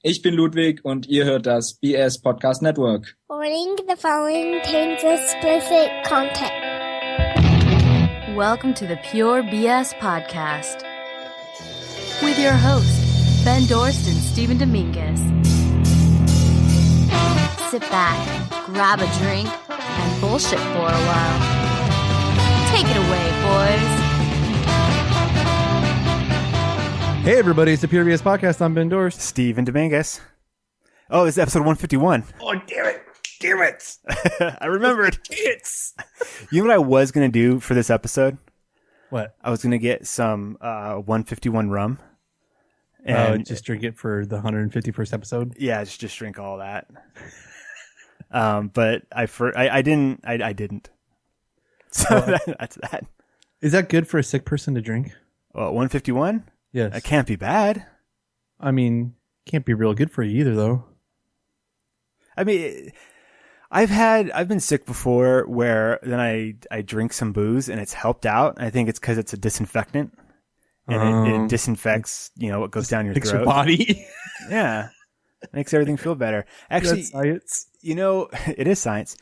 Ich bin Ludwig und ihr hört das BS Podcast Network. Warning, the following contains explicit content. Welcome to the Pure BS Podcast with your hosts, Ben Dorst and Steven Dominguez. Sit back, grab a drink, and bullshit for a while. Take it away, boys. Hey everybody, it's the Pure BS Podcast. I'm Ben Dorst. Steven Dominguez. Oh, it's episode 151. Oh, damn it. Damn it. I remembered. You know what I was going to do for this episode? What? I was going to get some 151 rum. And just drink it for the 151st episode? Yeah, just drink all that. But I didn't. So that's that. Is that good for a sick person to drink? 151? Yes. That can't be bad. I mean, can't be real good for you either, though. I mean, I've been sick before where then I drink some booze and it's helped out. I think it's because it's a disinfectant and it disinfects, what goes down your throat. Your body. Yeah. Makes everything feel better. Actually, that's science. It is science.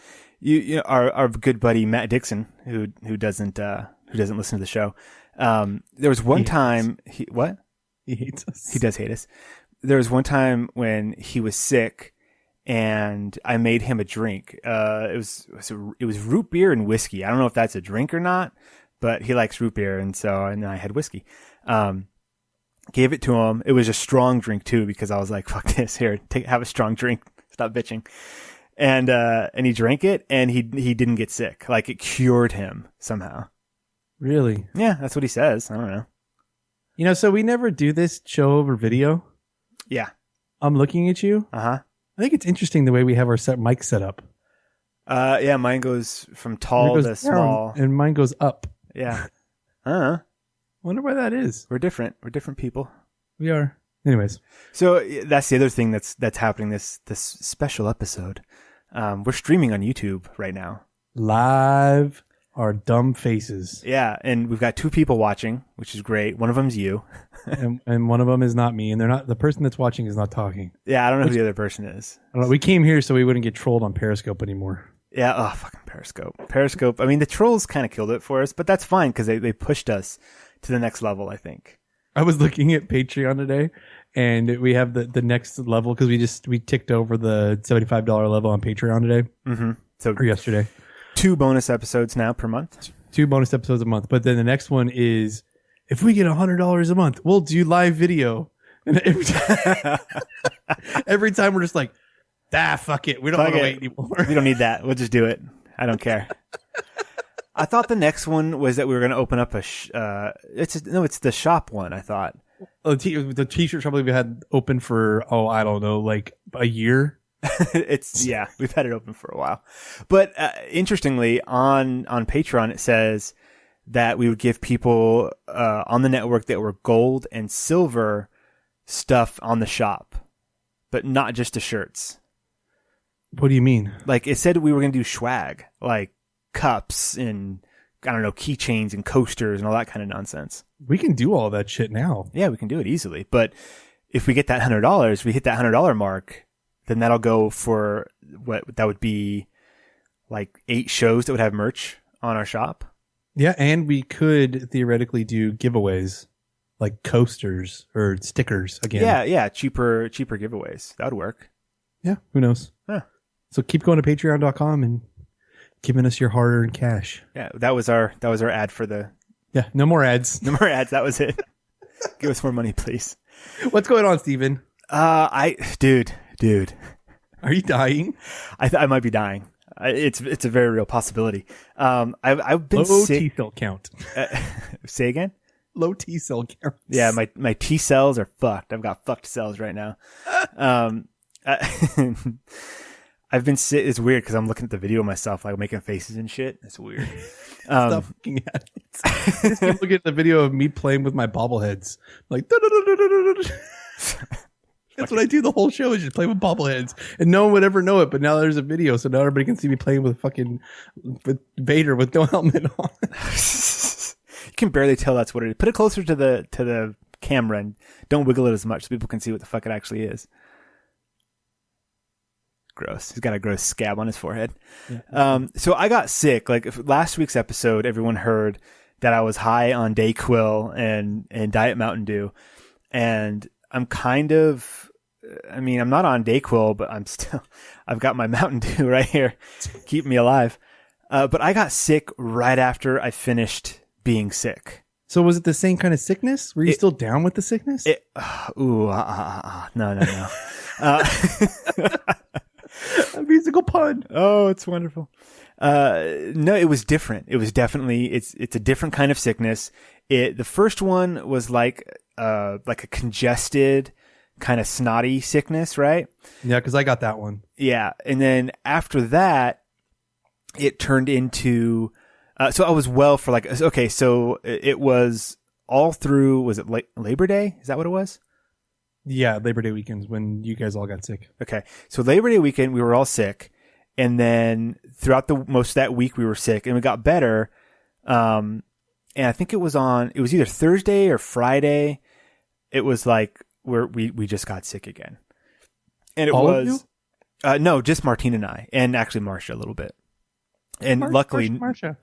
Our good buddy Matt Dixon, who doesn't listen to the show. There was one time he hates us. He does hate us. There was one time when he was sick and I made him a drink. It was root beer and whiskey. I don't know if that's a drink or not, but he likes root beer. And I had whiskey. Gave it to him. It was a strong drink too, because I was like, fuck this, here, have a strong drink. Stop bitching. And he drank it and he didn't get sick. Like it cured him somehow. Really? Yeah, that's what he says. I don't know. So we never do this show over video. Yeah. I'm looking at you. Uh-huh. I think it's interesting the way we have our mic set up. Yeah, mine goes from tall to small. And mine goes up. Yeah. Uh-huh. Wonder why that is. We're different. We're different people. We are. Anyways. So that's the other thing that's happening this special episode. We're streaming on YouTube right now. Live our dumb faces. Yeah, and we've got 2 people watching, which is great. One of them's you. and one of them is not me, and they're not. The person that's watching is not talking. Yeah, I don't know who the other person is. I don't know. We came here so we wouldn't get trolled on Periscope anymore. Yeah, fucking Periscope. I mean, the trolls kind of killed it for us, but that's fine because they pushed us to the next level, I think. I was looking at Patreon today, and we have the next level because we ticked over the $75 level on Patreon today. Mm-hmm. Or yesterday. 2 bonus episodes now per month. 2 bonus episodes a month. But then the next one is, if we get $100 a month, we'll do live video. And every time we're just like, fuck it. We don't want to wait anymore. We don't need that. We'll just do it. I don't care. I thought the next one was that we were going to open up it's the shop one, I thought. The t-shirt shop we've had open for, I don't know, like a year. We've had it open for a while. But interestingly, on Patreon, it says that we would give people on the network that were gold and silver stuff on the shop, but not just the shirts. What do you mean? Like it said we were going to do swag, like cups and, I don't know, keychains and coasters and all that kind of nonsense. We can do all that shit now. Yeah, we can do it easily. But if we get that $100, we hit that $100 mark, then that'll go for what that would be like 8 shows that would have merch on our shop. Yeah, and we could theoretically do giveaways like coasters or stickers again. Yeah, cheaper giveaways. That would work. Yeah, who knows? Yeah. So keep going to patreon.com and giving us your hard-earned cash. Yeah, that was our ad for the. Yeah, no more ads. No more ads. That was it. Give us more money, please. What's going on, Steven? Dude. Are you dying? I might be dying. It's a very real possibility. I've been low sick. T cell count. Say again? Low T cell count. Yeah, my T cells are fucked. I've got fucked cells right now. I've been sick. It's weird because I'm looking at the video of myself, like making faces and shit. It's weird. Stop looking at it. Just keep looking at the video of me playing with my bobbleheads. Like, that's what I do the whole show, is just play with bobbleheads. And no one would ever know it, but now there's a video, so now everybody can see me playing with Vader with no helmet on. You can barely tell that's what it is. Put it closer to the camera and don't wiggle it as much so people can see what the fuck it actually is. gross. He's got a gross scab on his forehead. Yeah. So I got sick. Like last week's episode, everyone heard that I was high on Dayquil and Diet Mountain Dew. And I'm kind of, I mean, I'm not on Dayquil, but I've got my Mountain Dew right here, keeping me alive. But I got sick right after I finished being sick. So was it the same kind of sickness? Were you still down with the sickness? No. A musical pun. Oh, it's wonderful. No, it was different. It was definitely, it's a different kind of sickness. The first one was like a congested kind of snotty sickness, right? Yeah, because I got that one. Yeah. And then after that, it turned into, so I was well for so it was all through, was it Labor Day? Is that what it was? Yeah, Labor Day weekends when you guys all got sick. Okay. So Labor Day weekend, we were all sick. And then throughout most of that week, we were sick and we got better. And I think it was either Thursday or Friday. It was like we just got sick again. And it all was, of you? no, just Martine and I, and actually Marcia a little bit. And luckily, Marcia.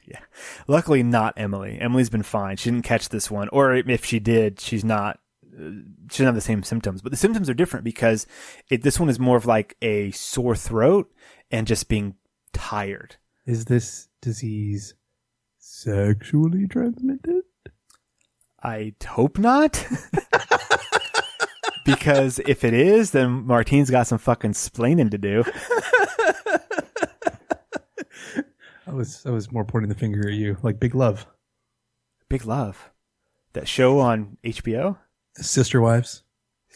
Yeah, luckily not Emily. Emily's been fine. She didn't catch this one, or if she did, she doesn't have the same symptoms, but the symptoms are different because this one is more of like a sore throat and just being tired. Is this disease sexually transmitted? I hope not. Because if it is, then Martine's got some fucking splaining to do. I was more pointing the finger at you, like Big Love. Big Love. That show on HBO? Sister Wives.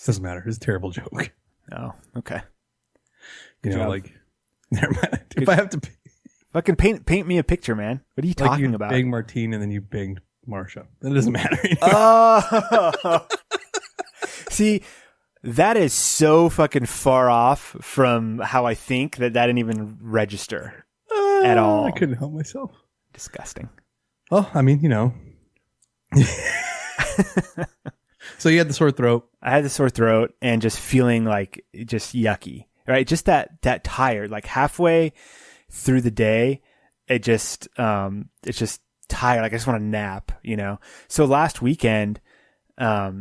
Doesn't matter. It's a terrible joke. Oh, okay. You know, job. like, never mind. If I have to fucking paint me a picture, man. What are you like talking you about? banged Martine and then you banged Marcia. That doesn't matter. You know? Oh, see, that is so fucking far off from how I think that didn't even register at all. I couldn't help myself. Disgusting. Well, I mean, you know. So you had the sore throat. I had the sore throat and just feeling like just yucky, right? Just that tired, like halfway through the day, it's just tired. Like I just want to nap, you know? So last weekend, a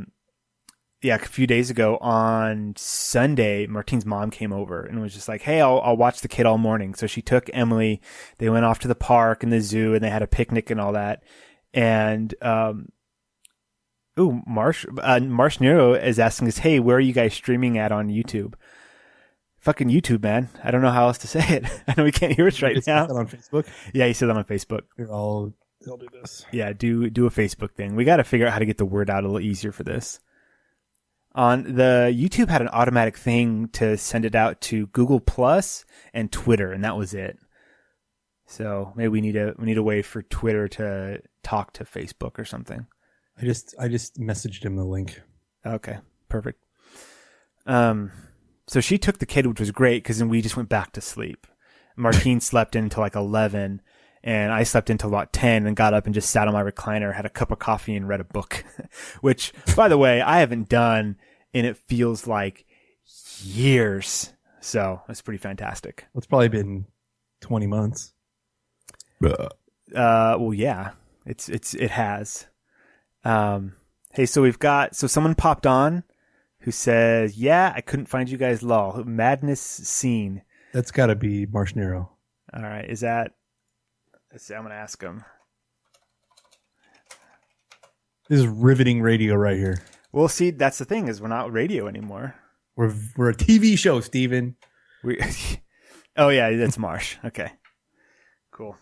few days ago on Sunday, Martine's mom came over and was just like, hey, I'll watch the kid all morning. So she took Emily, they went off to the park and the zoo and they had a picnic and all that. And, Marsh Nero is asking us, hey, where are you guys streaming at on YouTube? Fucking YouTube, man. I don't know how else to say it. I know we can't hear us right now. That on Facebook? Yeah, he said that on Facebook. I'll do this. Yeah, do a Facebook thing. We got to figure out how to get the word out a little easier for this. On the YouTube had an automatic thing to send it out to Google Plus and Twitter, and that was it. So maybe we need a way for Twitter to talk to Facebook or something. I just messaged him the link. Okay, perfect. So she took the kid, which was great because then we just went back to sleep. Martine slept until like 11, and I slept until about 10 and got up and just sat on my recliner, had a cup of coffee, and read a book, which, by the way, I haven't done, and it feels like years. So that's pretty fantastic. It's probably been 20 months. Well, yeah, it has. Hey, so someone popped on who says, yeah, I couldn't find you guys lol. Madness scene. That's got to be Marsh Nero. All right. Is that, let's see, I'm going to ask him. This is riveting radio right here. Well, see, that's the thing is we're not radio anymore. We're a TV show, Steven. Oh yeah, that's Marsh. Okay. Cool.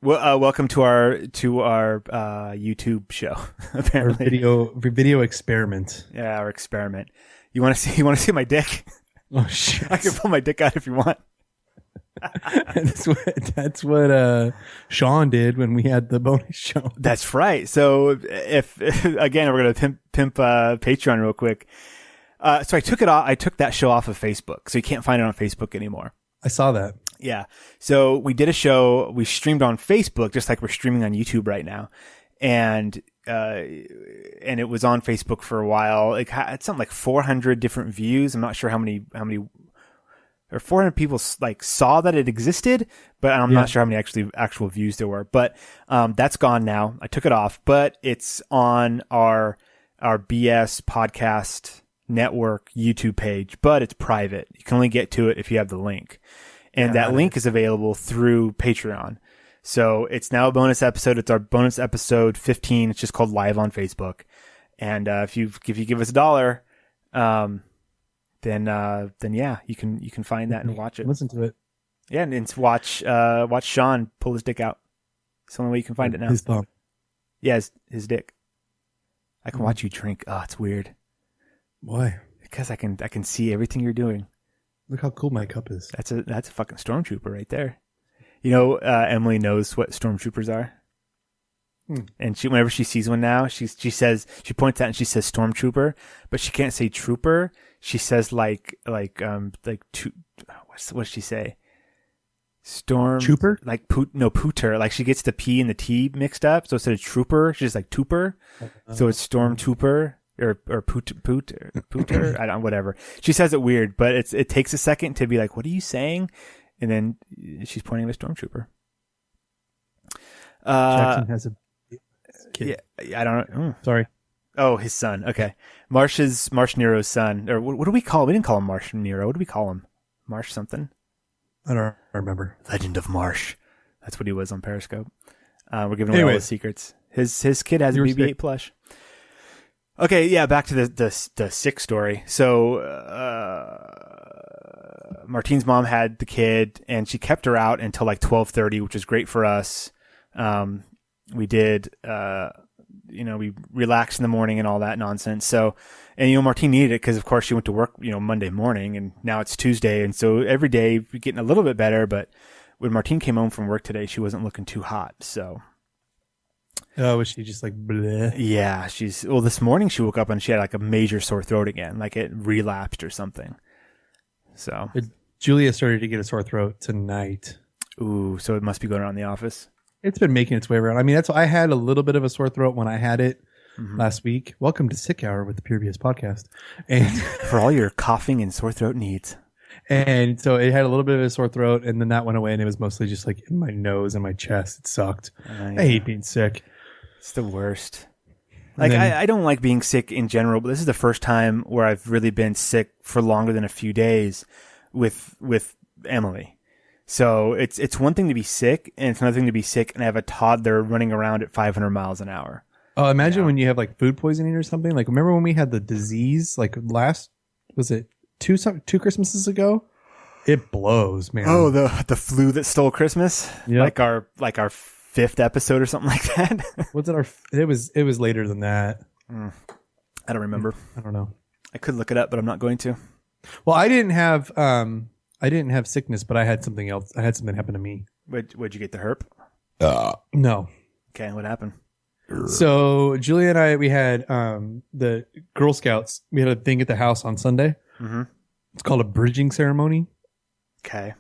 Welcome to our YouTube show. Apparently, our video experiment. Yeah, our experiment. You want to see my dick? Oh shit! I can pull my dick out if you want. that's what Sean did when we had the bonus show. That's right. So if again we're gonna pimp Patreon real quick. So I took it off. I took that show off of Facebook, so you can't find it on Facebook anymore. I saw that. Yeah. So we did a show. We streamed on Facebook, just like we're streaming on YouTube right now. And and it was on Facebook for a while. It had something like 400 different views. I'm not sure how many or 400 people like saw that it existed, but I'm not sure how many actual views there were. But that's gone now. I took it off, but it's on our BS Podcast Network YouTube page, but it's private. You can only get to it if you have the link, and that link is available through Patreon. So it's now a bonus episode. It's our bonus episode 15. It's just called Live on Facebook. And if you give us $1, then yeah, you can find that and watch it. Listen to it. Yeah, and watch Sean pull his dick out. It's the only way you can find it now. His thumb. Yeah, his dick. I can watch you drink. Oh, it's weird. Why? Because I can see everything you're doing. Look how cool my cup is. That's a fucking stormtrooper right there. You know, Emily knows what stormtroopers are. And whenever she sees one now, she points out and she says stormtrooper, but she can't say trooper. She says what does she say? Storm Trooper? Like pooter. Like she gets the P and the T mixed up. So instead of trooper, she's like tooper. So it's stormtrooper or pooter. I don't whatever. She says it weird, but it takes a second to be like, what are you saying? And then she's pointing at a stormtrooper. Jackson has a kid. Yeah, I don't know. Sorry. Oh, his son. Okay. Marsh Nero's son. Or what do we call him? We didn't call him Marsh Nero. What do we call him? Marsh something? I don't remember. Legend of Marsh. That's what he was on Periscope. We're giving away all the secrets. His kid has a BB-8 plush. Okay, yeah, back to the sick story. So, Martine's mom had the kid and she kept her out until like 12:30, which was great for us. We did, we relaxed in the morning and all that nonsense. So, and Martine needed it because of course she went to work, Monday morning, and now it's Tuesday. And so every day we're getting a little bit better, but when Martine came home from work today, she wasn't looking too hot. So. Oh, was she just like bleh? Yeah, this morning she woke up and she had like a major sore throat again, like it relapsed or something. So Julia started to get a sore throat tonight. Ooh, so it must be going around the office. It's been making its way around. I mean, I had a little bit of a sore throat when I had it last week. Welcome to Sick Hour with the Pure BS podcast. And for all your coughing and sore throat needs. And so it had a little bit of a sore throat, and then that went away, and it was mostly just like in my nose and my chest. It sucked. I hate being sick. It's the worst. Like, I don't like being sick in general, but this is the first time where I've really been sick for longer than a few days with Emily. So it's one thing to be sick, and it's another thing to be sick and have a toddler running around at 500 miles an hour. Oh, imagine when you have like food poisoning or something. Like, remember when we had the disease, like was it two Christmases ago? It blows, man. Oh, the flu that stole Christmas? Yep. Like our 5th episode or something like that. What's it? It was later than that. I don't remember. I don't know. I could look it up, but I'm not going to. Well, I didn't have sickness, but I had something else. I had something happen to me. What'd you get, the herp? No. Okay, what happened? So Julia and I, we had the Girl Scouts. We had a thing at the house on Sunday. Mm-hmm. It's called a bridging ceremony. Okay.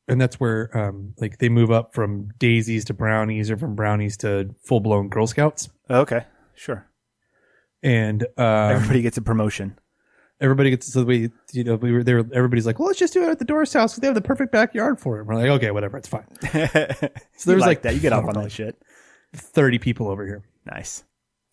And that's where like they move up from daisies to brownies, or from brownies to full blown Girl Scouts. Okay, sure. And everybody gets a promotion. Everybody gets, so we were there. Everybody's like, well, let's just do it at the Doris house because they have the perfect backyard for it. We're like, okay, whatever, it's fine. So there's like that. You get off on all shit. 30 people over here. Nice.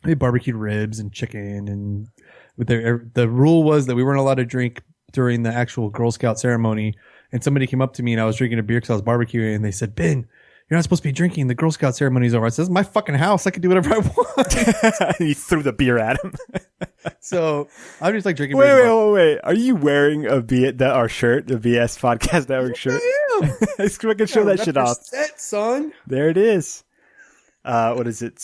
They barbecued ribs and chicken, and with the rule was that we weren't allowed to drink during the actual Girl Scout ceremony. And somebody came up to me, and I was drinking a beer because I was barbecuing, and they said, Ben, you're not supposed to be drinking. The Girl Scout ceremony's over. I said, this is my fucking house. I can do whatever I want. He threw the beer at him. So I'm just like drinking beer. Wait. Are you wearing our shirt, the BS Podcast Network shirt? I am. I can show that shit off. Son. There it is. What is it?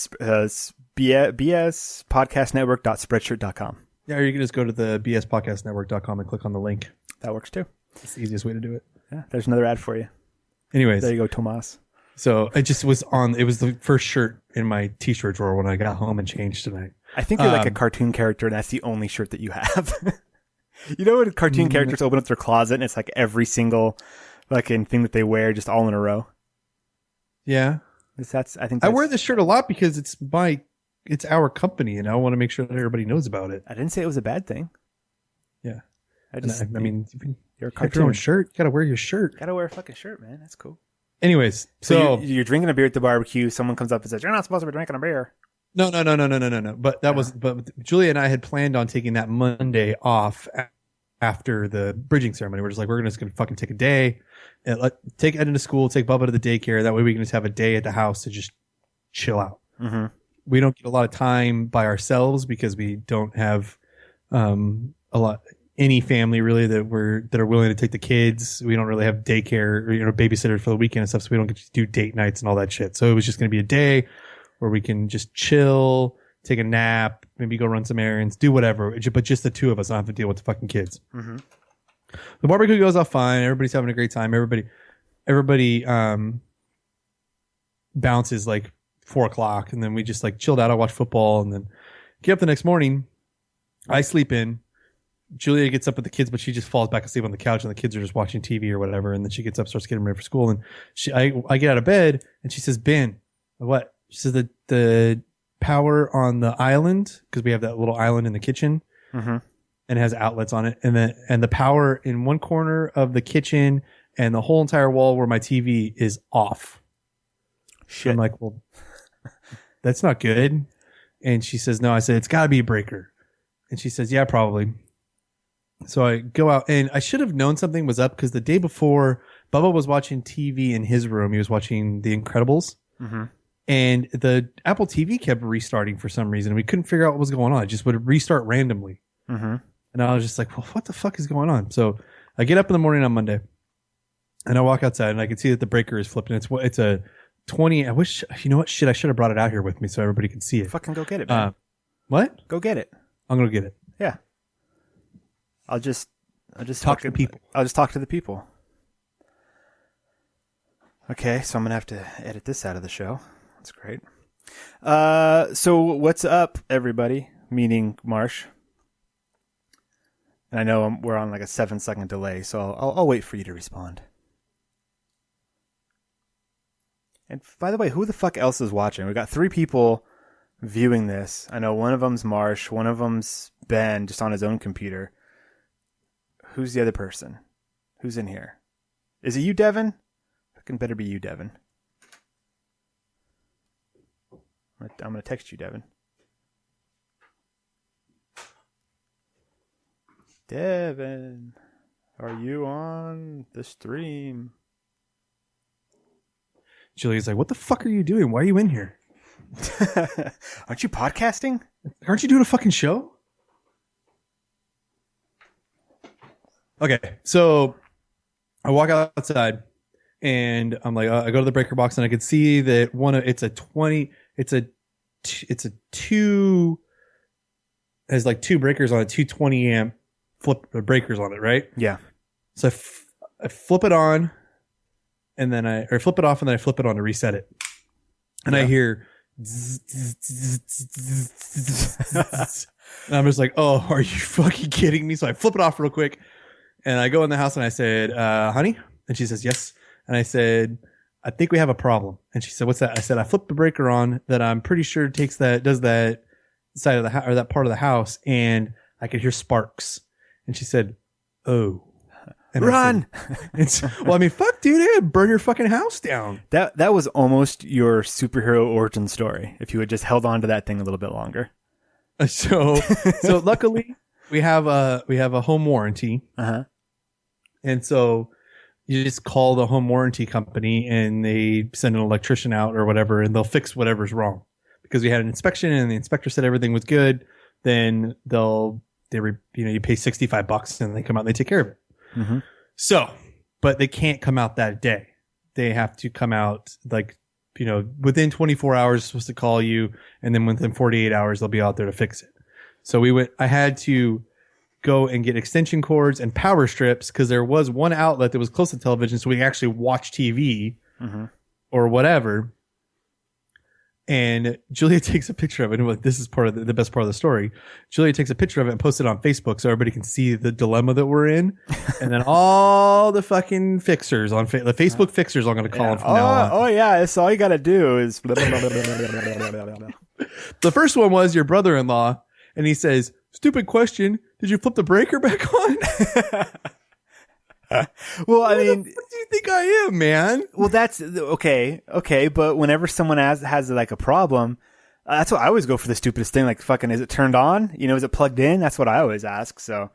bspodcastnetwork.spreadshirt.com. Yeah, or you can just go to the bspodcastnetwork.com and click on the link. That works too. It's the easiest way to do it. Yeah, there's another ad for you. Anyways. There you go, Tomas. So it just was it was the first shirt in my t-shirt drawer when I got home and changed tonight. I think you're like a cartoon character, and that's the only shirt that you have. You know when cartoon characters open up their closet and it's like every single fucking thing that they wear just all in a row? Yeah. I think I wear this shirt a lot because it's my it's our company, and I want to make sure that everybody knows about it. I didn't say it was a bad thing. Yeah. I mean, you're a have your own shirt. You got to wear your shirt. Gotta wear a fucking shirt, man. That's cool. Anyways, so you're drinking a beer at the barbecue. Someone comes up and says, "You're not supposed to be drinking a beer." No. But but Julia and I had planned on taking that Monday off after the bridging ceremony. We're just like, we're just gonna fucking take a day and take Ed into school, take Bubba to the daycare. That way we can just have a day at the house to just chill out. Mm-hmm. We don't get a lot of time by ourselves because we don't have any family really that are willing to take the kids. We don't really have daycare or babysitters for the weekend and stuff, so we don't get to do date nights and all that shit. So it was just going to be a day where we can just chill, take a nap, maybe go run some errands, do whatever. But just the two of us, don't have to deal with the fucking kids. Mm-hmm. The barbecue goes off fine. Everybody's having a great time. Everybody bounces like 4:00, and then we just like chilled out. I watch football, and then get up the next morning. I sleep in. Julia gets up with the kids, but she just falls back asleep on the couch, and the kids are just watching TV or whatever. And then she gets up, starts getting ready for school, and I get out of bed, and she says, "Ben, what?" She says the power on the island, because we have that little island in the kitchen, mm-hmm. and it has outlets on it, and the power in one corner of the kitchen and the whole entire wall where my TV is off. Shit. I'm like, well, that's not good. And she says, no. I said, it's got to be a breaker. And she says, yeah, probably. So I go out, and I should have known something was up because the day before, Bubba was watching TV in his room. He was watching The Incredibles. Mm-hmm. And the Apple TV kept restarting for some reason. We couldn't figure out what was going on. It just would restart randomly. Mm-hmm. And I was just like, well, what the fuck is going on? So I get up in the morning on Monday, and I walk outside, and I can see that the breaker is flipping. It's a 20. I wish, you know what? Shit, I should have brought it out here with me so everybody could see it. Fucking go get it, man. What? Go get it. I'm going to get it. Yeah. I'll just talk to the people. I'll just talk to the people. Okay, so I'm going to have to edit this out of the show. That's great. So what's up, everybody? Meaning Marsh. And I know we're on like a 7-second delay, so I'll wait for you to respond. And by the way, who the fuck else is watching? We got 3 people viewing this. I know one of them's Marsh, one of them's Ben, just on his own computer. Who's the other person? Who's in here? Is it you, Devin? Fucking better be you, Devin. I'm going to text you, Devin. Devin, are you on the stream? Julia's like, what the fuck are you doing? Why are you in here? Aren't you podcasting? Aren't you doing a fucking show? Okay, so I walk outside, and I'm like, I go to the breaker box, and I could see that has like 2 breakers on it, 220 amp breakers on it, right? Yeah. So I flip it on, and then I flip it off, and then I flip it on to reset it, and I hear. And I'm just like, oh, are you fucking kidding me? So I flip it off real quick. And I go in the house and I said, honey? And she says, yes. And I said, I think we have a problem. And she said, what's that? I said, I flipped the breaker on that I'm pretty sure does that side of the house or that part of the house. And I could hear sparks. And she said, oh. And run. Well, I mean, fuck, dude, it'd burn your fucking house down. That was almost your superhero origin story. If you had just held on to that thing a little bit longer. So luckily we have a home warranty. Uh-huh. And so you just call the home warranty company and they send an electrician out or whatever, and they'll fix whatever's wrong. Because we had an inspection and the inspector said everything was good. Then you pay $65 and they come out and they take care of it. Mm-hmm. So, but they can't come out that day. They have to come out within 24 hours, supposed to call you. And then within 48 hours, they'll be out there to fix it. So I had to go and get extension cords and power strips because there was one outlet that was close to television, so we could actually watch TV or whatever. And Julia takes a picture of it. And this is part of the best part of the story. Julia takes a picture of it and posts it on Facebook so everybody can see the dilemma that we're in. And then all the fucking fixers the Facebook fixers, I'm going to call them from now on. Oh, yeah. That's all you got to do is. Blah, blah, blah, blah, blah, blah, blah, blah. The first one was your brother-in-law, and he says, "Stupid question. Did you flip the breaker back on?" Well, I mean, what do you think I am, man? well, that's okay. But whenever someone has like a problem, that's what I always go for the stupidest thing. Like, fucking, is it turned on? You know, is it plugged in? That's what I always ask. So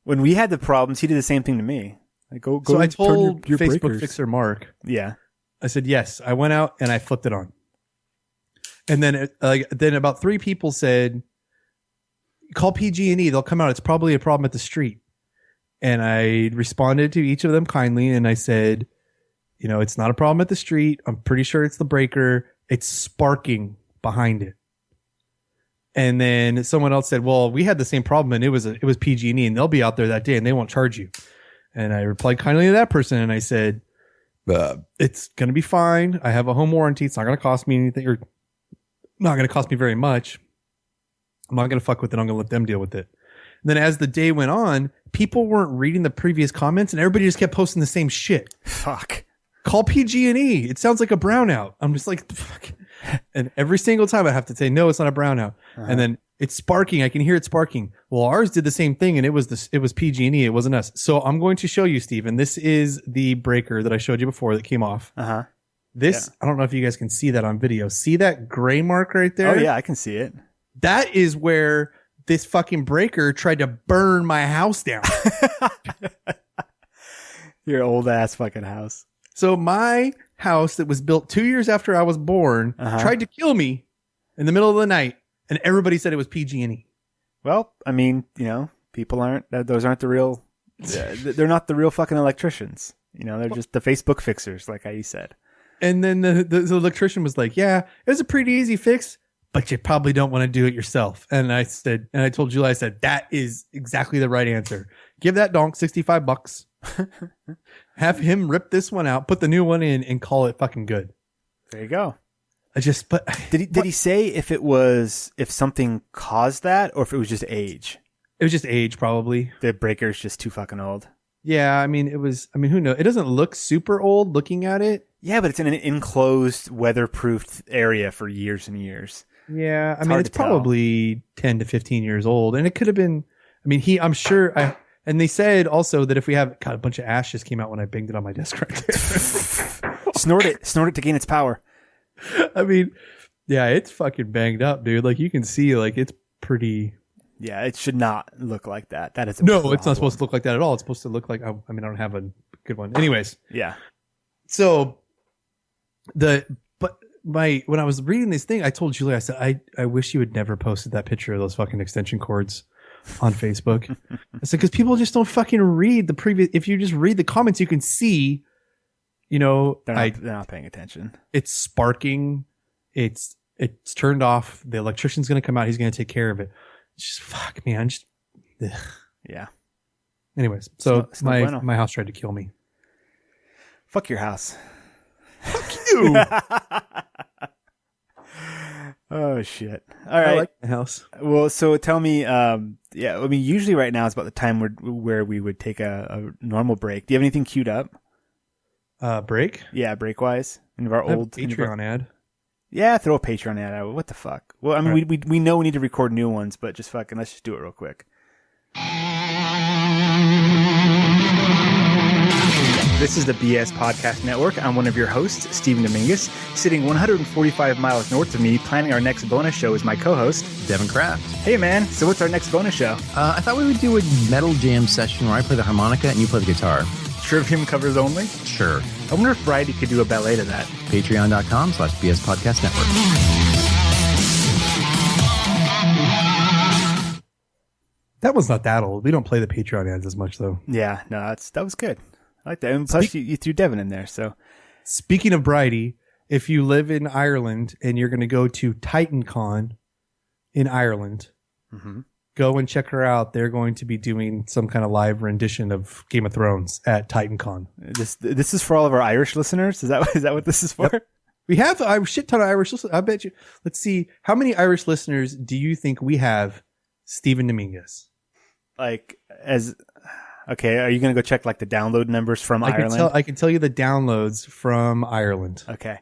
when we had the problems, he did the same thing to me. Like, go. So I turn told your Facebook breakers. fixer Mark. Yeah. I said, yes, I went out and I flipped it on. And then, then about 3 people said, call PG&E. They'll come out. It's probably a problem at the street. And I responded to each of them kindly. And I said, you know, it's not a problem at the street. I'm pretty sure it's the breaker. It's sparking behind it. And then someone else said, well, we had the same problem and it was PG&E and they'll be out there that day and they won't charge you. And I replied kindly to that person. And I said, it's going to be fine. I have a home warranty. It's not going to cost me anything, or not going to cost me very much. I'm not going to fuck with it. I'm going to let them deal with it. And then as the day went on, people weren't reading the previous comments and everybody just kept posting the same shit. Fuck. Call PG&E. It sounds like a brownout. I'm just like, fuck. And every single time I have to say, no, it's not a brownout. And then it's sparking. I can hear it sparking. Well, ours did the same thing and it was PG&E. It wasn't us. So I'm going to show you, Steven. This is the breaker that I showed you before that came off. This, I don't know if you guys can see that on video. See that gray mark right there? Oh yeah, I can see it. That is where this fucking breaker tried to burn my house down. Your old ass fucking house. So my house that was built 2 years after I was born tried to kill me in the middle of the night, and everybody said it was PG&E. Well, I mean, you know, those aren't the real, they're not the real fucking electricians. You know, they're just the Facebook fixers, like you said. And then the electrician was like, yeah, it was a pretty easy fix, but you probably don't want to do it yourself. And I told Julie, I said, that is exactly the right answer. Give that donk $65. Have him rip this one out, put the new one in, and call it fucking good. There you go. Did he say if something caused that or if it was just age? It was just age, probably. The breaker's just too fucking old. Yeah, I mean, who knows? It doesn't look super old looking at it. Yeah, but it's in an enclosed, weatherproofed area for years and years. Yeah, it's probably 10 to 15 years old. And it could have been, I'm sure, and they said also that if we have, God, a bunch of ash just came out when I banged it on my desk right there. Snort it to gain its power. Yeah, it's fucking banged up, dude. Like, you can see, like, it's pretty. Yeah, it should not look like that. That is a no, problem. It's not supposed to look like that at all. It's supposed to look like, I don't have a good one. Anyways. Yeah. So, when I was reading this thing, I told Julie, I said, I wish you had never posted that picture of those fucking extension cords on Facebook. I said, because people just don't fucking read the previous. If you just read the comments, you can see, you know, they're not paying attention. It's sparking. It's turned off. The electrician's going to come out. He's going to take care of it. It's just fuck, man. Yeah. Anyways, so my house tried to kill me. Fuck your house. Fuck you. Oh shit! All right, I like my house. Well, so tell me, usually right now is about the time where we would take a normal break. Do you have anything queued up? Break? Yeah, break wise. Any of our old Patreon ad. Yeah, throw a Patreon ad out. What the fuck? Well, we know we need to record new ones, but just fucking let's just do it real quick. This is the BS Podcast Network. I'm one of your hosts, Stephen Dominguez. Sitting 145 miles north of me, planning our next bonus show is my co-host, Devin Kraft. Hey, man. So what's our next bonus show? I thought we would do a metal jam session where I play the harmonica and you play the guitar. Trivium covers only? Sure. I wonder if Bridie could do a ballet to that. Patreon.com/BS Podcast Network. That one's not that old. We don't play the Patreon ads as much, though. Yeah, no, that was good. I like that. And plus, you threw Devin in there. So, speaking of Bridie, if you live in Ireland and you're going to go to TitanCon in Ireland, go and check her out. They're going to be doing some kind of live rendition of Game of Thrones at TitanCon. This is for all of our Irish listeners. Is that what this is for? Yep. We have a shit ton of Irish listeners. I bet you. Let's see. How many Irish listeners do you think we have, Stephen Dominguez? Okay, are you going to go check like the download numbers from Ireland? I can tell you the downloads from Ireland. Okay.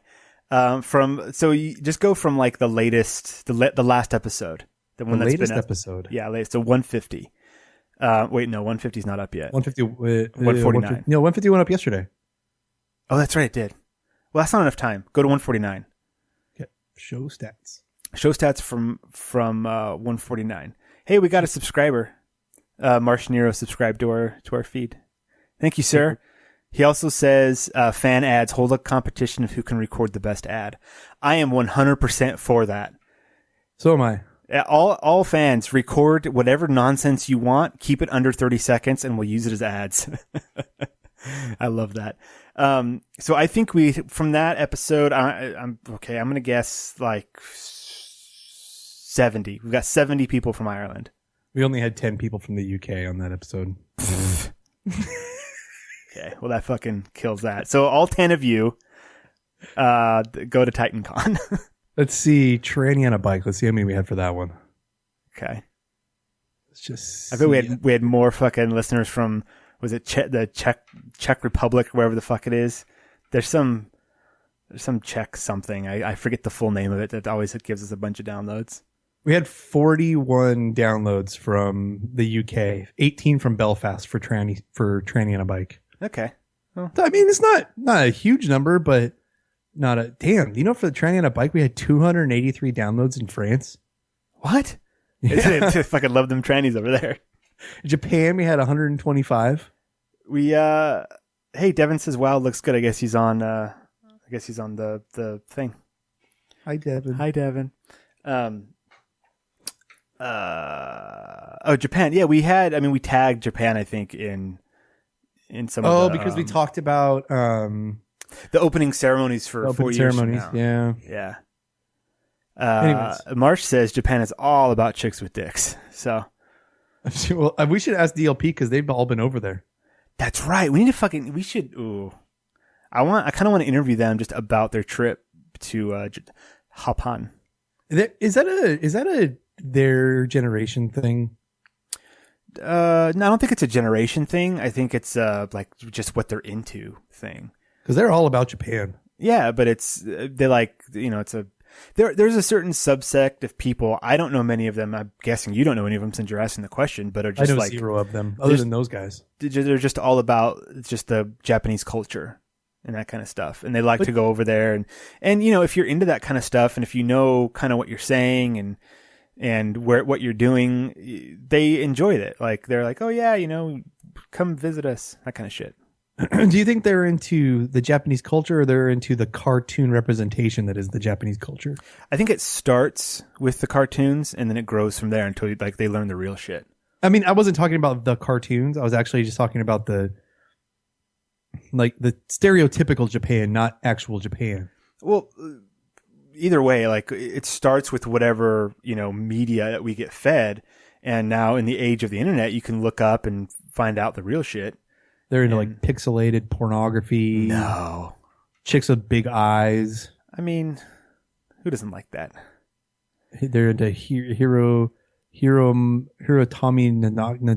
So you just go from like the latest, the last episode, the one that's latest been up. episode. Yeah, latest. So 150. Wait, no, 150 is not up yet. 150. 149. No, 150 went up yesterday. Oh, that's right, it did. Well, that's not enough time. Go to 149. Okay. Show stats. Show stats from 149. Hey, we got a subscriber. Marsh Nero subscribed to our feed. Thank you, sir. He also says fan ads hold a competition of who can record the best ad. I am 100% for that. So am I. All fans, record whatever nonsense you want. Keep it under 30 seconds, and we'll use it as ads. I love that. So I think from that episode, I'm okay. I'm gonna guess like 70. We've got 70 people from Ireland. We only had 10 people from the UK on that episode. Okay, well that fucking kills that. So all 10 of you, go to TitanCon. Let's see, tranny on a bike. Let's see how many we had for that one. Okay. Let's just. I bet we had more fucking listeners from, was it the Czech Republic, wherever the fuck it is. There's some Czech something. I forget the full name of it. That always gives us a bunch of downloads. We had 41 downloads from the UK, 18 from Belfast for tranny on a bike. Okay. Well, I mean, it's not a huge number, but not a damn. You know, for the tranny on a bike, we had 283 downloads in France. what? Yeah. I fucking love them trannies over there. Japan, we had 125. Hey, Devin says, "Wow, looks good." I guess he's on the thing. Hi, Devin. Hi, Devin. Japan. Yeah, we tagged Japan, I think, in some of the, because we talked about the opening ceremonies for 4 years from now. Yeah. Yeah. Marsh says Japan is all about chicks with dicks. So Well, we should ask DLP because they've all been over there. that's right. We should. Ooh, I kind of want to interview them just about their trip to Japan. Is that a their generation thing? No, I don't think it's a generation thing. I think it's like just what they're into thing. Because they're all about Japan. Yeah, but it's they like, it's a there's a certain subsect of people. I don't know many of them. I'm guessing you don't know any of them since you're asking the question, but are just I know like zero of them other than those guys. They're just all about just the Japanese culture and that kind of stuff. And they like to go over there and if you're into that kind of stuff and if you know kind of what you're saying and what you're doing, they enjoy it. Like they're like, "Oh yeah, come visit us." That kind of shit. Do you think they're into the Japanese culture or they're into the cartoon representation that is the Japanese culture? I think it starts with the cartoons and then it grows from there until like they learn the real shit. I mean, I wasn't talking about the cartoons. I was actually just talking about the stereotypical Japan, not actual Japan. Well, either way, like it starts with whatever, media that we get fed. And now in the age of the internet, you can look up and find out the real shit. They're into like pixelated pornography. No. Chicks with big eyes. I mean, who doesn't like that? They're into Hirotomi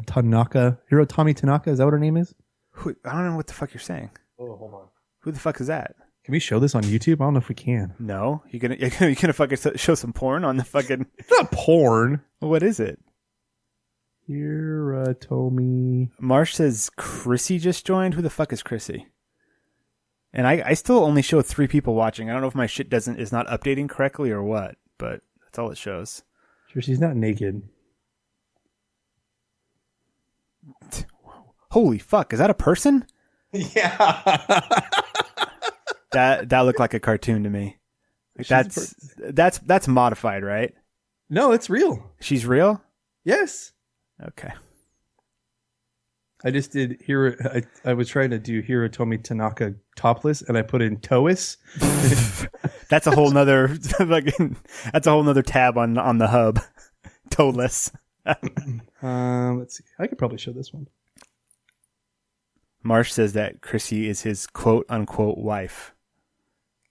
Tanaka. Hirotomi Tanaka, is that what her name is? I don't know what the fuck you're saying. Oh, hold on. Who the fuck is that? Can we show this on YouTube? I don't know if we can. No. You're gonna fucking show some porn on the fucking... It's not porn. Well, what is it? Hirotomi. Marsh says Chrissy just joined. Who the fuck is Chrissy? And I still only show 3 people watching. I don't know if my shit is not updating correctly or what, but that's all it shows. Sure, she's not naked. Holy fuck! Is that a person? Yeah. that looked like a cartoon to me. Like that's modified, right? No, it's real. She's real? Yes. Okay. I just did I was trying to do Hirotomi Tanaka topless and I put in Toas. That's a whole nother that's a whole nother tab on the hub. Toeless. Let's see. I could probably show this one. Marsh says that Chrissy is his quote unquote wife.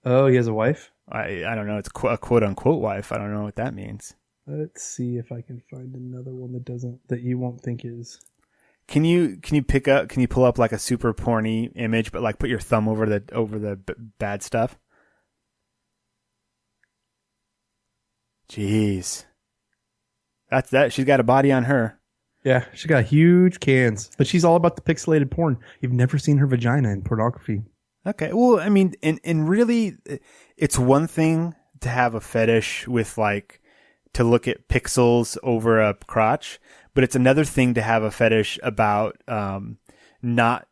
Oh, he has a wife? I don't know. It's a quote unquote wife. I don't know what that means. Let's see if I can find another one that you won't think is. Can you pull up like a super porny image, but like put your thumb over the bad stuff? Jeez. That's that. She's got a body on her. Yeah, she got huge cans, but she's all about the pixelated porn. You've never seen her vagina in pornography. Okay. Well, I mean, and really, it's one thing to have a fetish with like to look at pixels over a crotch, but it's another thing to have a fetish about not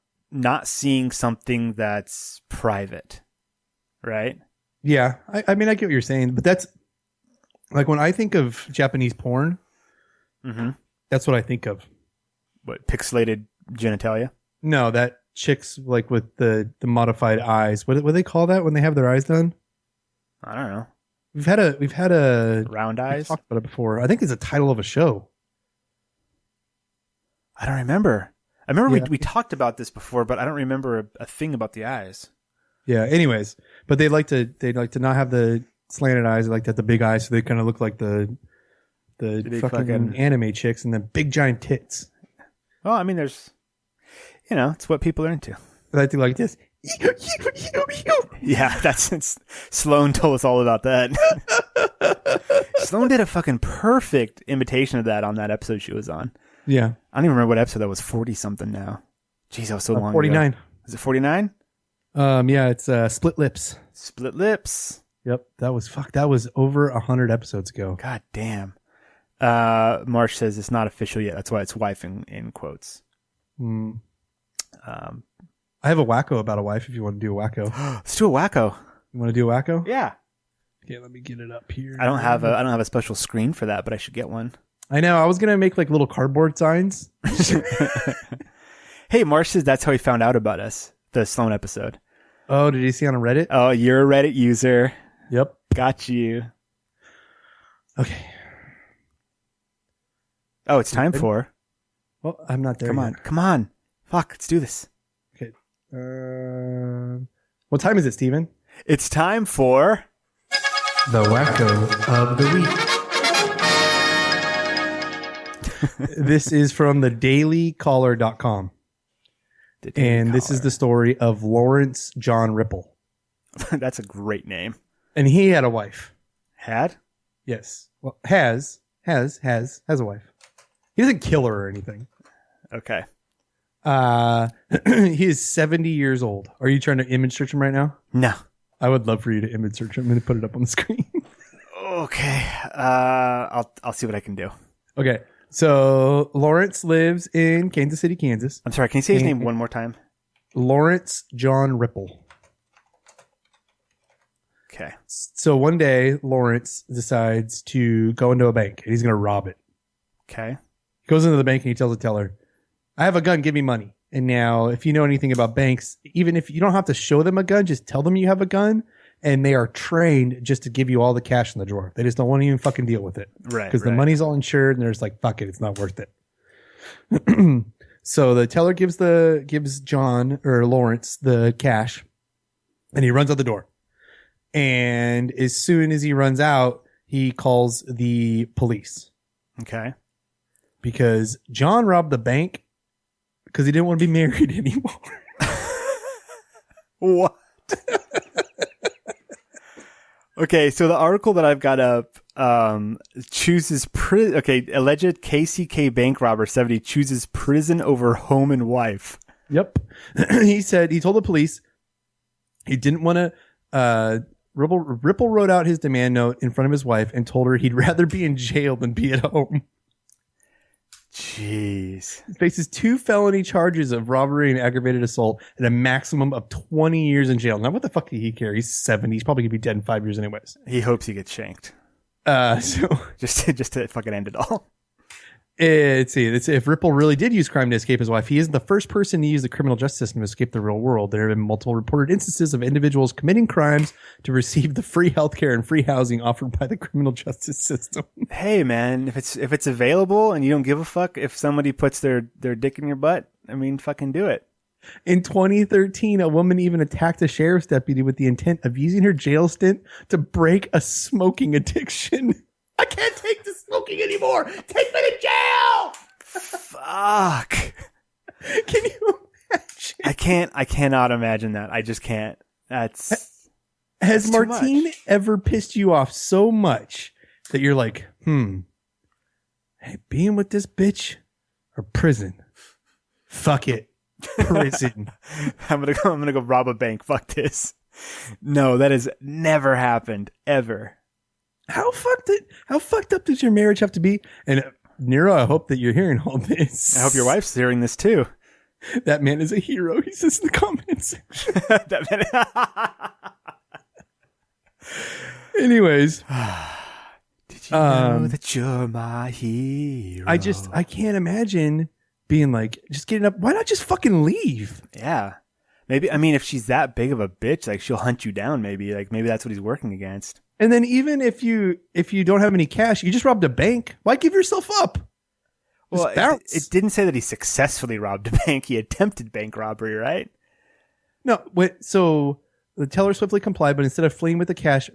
seeing something that's private, right? Yeah, I mean, I get what you're saying, but that's like when I think of Japanese porn, that's what I think of. What, pixelated genitalia? No, that chicks like with the modified eyes. What do they call that when they have their eyes done? I don't know. We've had a Round eyes? We've talked about it before. I think it's a title of a show. I don't remember. I remember Yeah. we talked about this before, but I don't remember a thing about the eyes. Yeah. Anyways, but they like to not have the slanted eyes. They like to have the big eyes, so they kind of look like the fucking anime chicks, and the big giant tits. Well, I mean, there's, it's what people are into. But I do like this. Yeah, Sloan told us all about that. Sloan did a fucking perfect imitation of that on that episode she was on. Yeah. I don't even remember what episode that was. 40 something now. Jeez, that was so long 49. ago. Is it 49? Yeah, it's Split Lips. Split Lips. Yep, that was over 100 episodes ago. God damn. Marsh says it's not official yet. That's why it's wife in quotes. I have a wacko about a wife if you want to do a wacko. Let's do a wacko. You want to do a wacko? Yeah. Okay, let me get it up here. I don't have a special screen for that, but I should get one. I know. I was going to make like little cardboard signs. Hey, Marsh says that's how he found out about us, the Sloan episode. Oh, did you see on Reddit? Oh, you're a Reddit user. Yep. Got you. Okay. Oh, it's time for... Well, I'm not there yet. Come on. Fuck, let's do this. Okay. What time is it, Steven? It's time for... The wacko of the week. This is from the dailycaller.com. And this is the story of Lawrence John Ripple. That's a great name. And he had a wife. Had? Yes. Well, has a wife. He doesn't kill her or anything. Okay. He is 70 years old. Are you trying to image search him right now? No. I would love for you to image search him. I'm going to put it up on the screen. Okay. I'll see what I can do. Okay. So Lawrence lives in Kansas City, Kansas. I'm sorry. Can you say his name one more time? Lawrence John Ripple. Okay. So one day, Lawrence decides to go into a bank and he's going to rob it. Okay. He goes into the bank and he tells the teller, I have a gun, give me money. And now, if you know anything about banks, even if you don't have to show them a gun, just tell them you have a gun. And they are trained just to give you all the cash in the drawer. They just don't want to even fucking deal with it. Right. Because the money's all insured and they're just like, fuck it, it's not worth it. So the teller gives John or Lawrence the cash and he runs out the door. And as soon as he runs out, he calls the police. Okay. Because John robbed the bank because he didn't want to be married anymore. What? Okay, so the article that I've got up chooses alleged KCK bank robber 70 chooses prison over home and wife. Yep. He told the police he didn't want to Ripple wrote out his demand note in front of his wife and told her he'd rather be in jail than be at home. Jeez. He faces 2 felony charges of robbery and aggravated assault and a maximum of 20 years in jail. Now, what the fuck did he care? He's 70. He's probably going to be dead in 5 years anyways. He hopes he gets shanked. So just to fucking end it all. It's if Ripple really did use crime to escape his wife, he isn't the first person to use the criminal justice system to escape the real world. There have been multiple reported instances of individuals committing crimes to receive the free healthcare and free housing offered by the criminal justice system. Hey man, if it's available and you don't give a fuck if somebody puts their dick in your butt, I mean, fucking do it. In 2013, a woman even attacked a sheriff's deputy with the intent of using her jail stint to break a smoking addiction. I can't take the smoking anymore. Take me to jail. Fuck. Can you imagine? I cannot imagine that. I just can't. Has Martine ever pissed you off so much that you're like, hey, being with this bitch or prison? Fuck it. Prison. I'm gonna go rob a bank. Fuck this. No, that has never happened ever. How fucked up does your marriage have to be? And Nero, I hope that you're hearing all this. I hope your wife's hearing this too. That man is a hero. He says in the comments section. Anyways, did you know that you're my hero? I can't imagine being like, just getting up. Why not just fucking leave? Yeah. Maybe, I mean, if she's that big of a bitch, like she'll hunt you down. Maybe that's what he's working against. And then even if you don't have any cash, you just robbed a bank. Why give yourself up? Well, it didn't say that he successfully robbed a bank. He attempted bank robbery, right? No. So the teller swiftly complied, but instead of fleeing with the cash,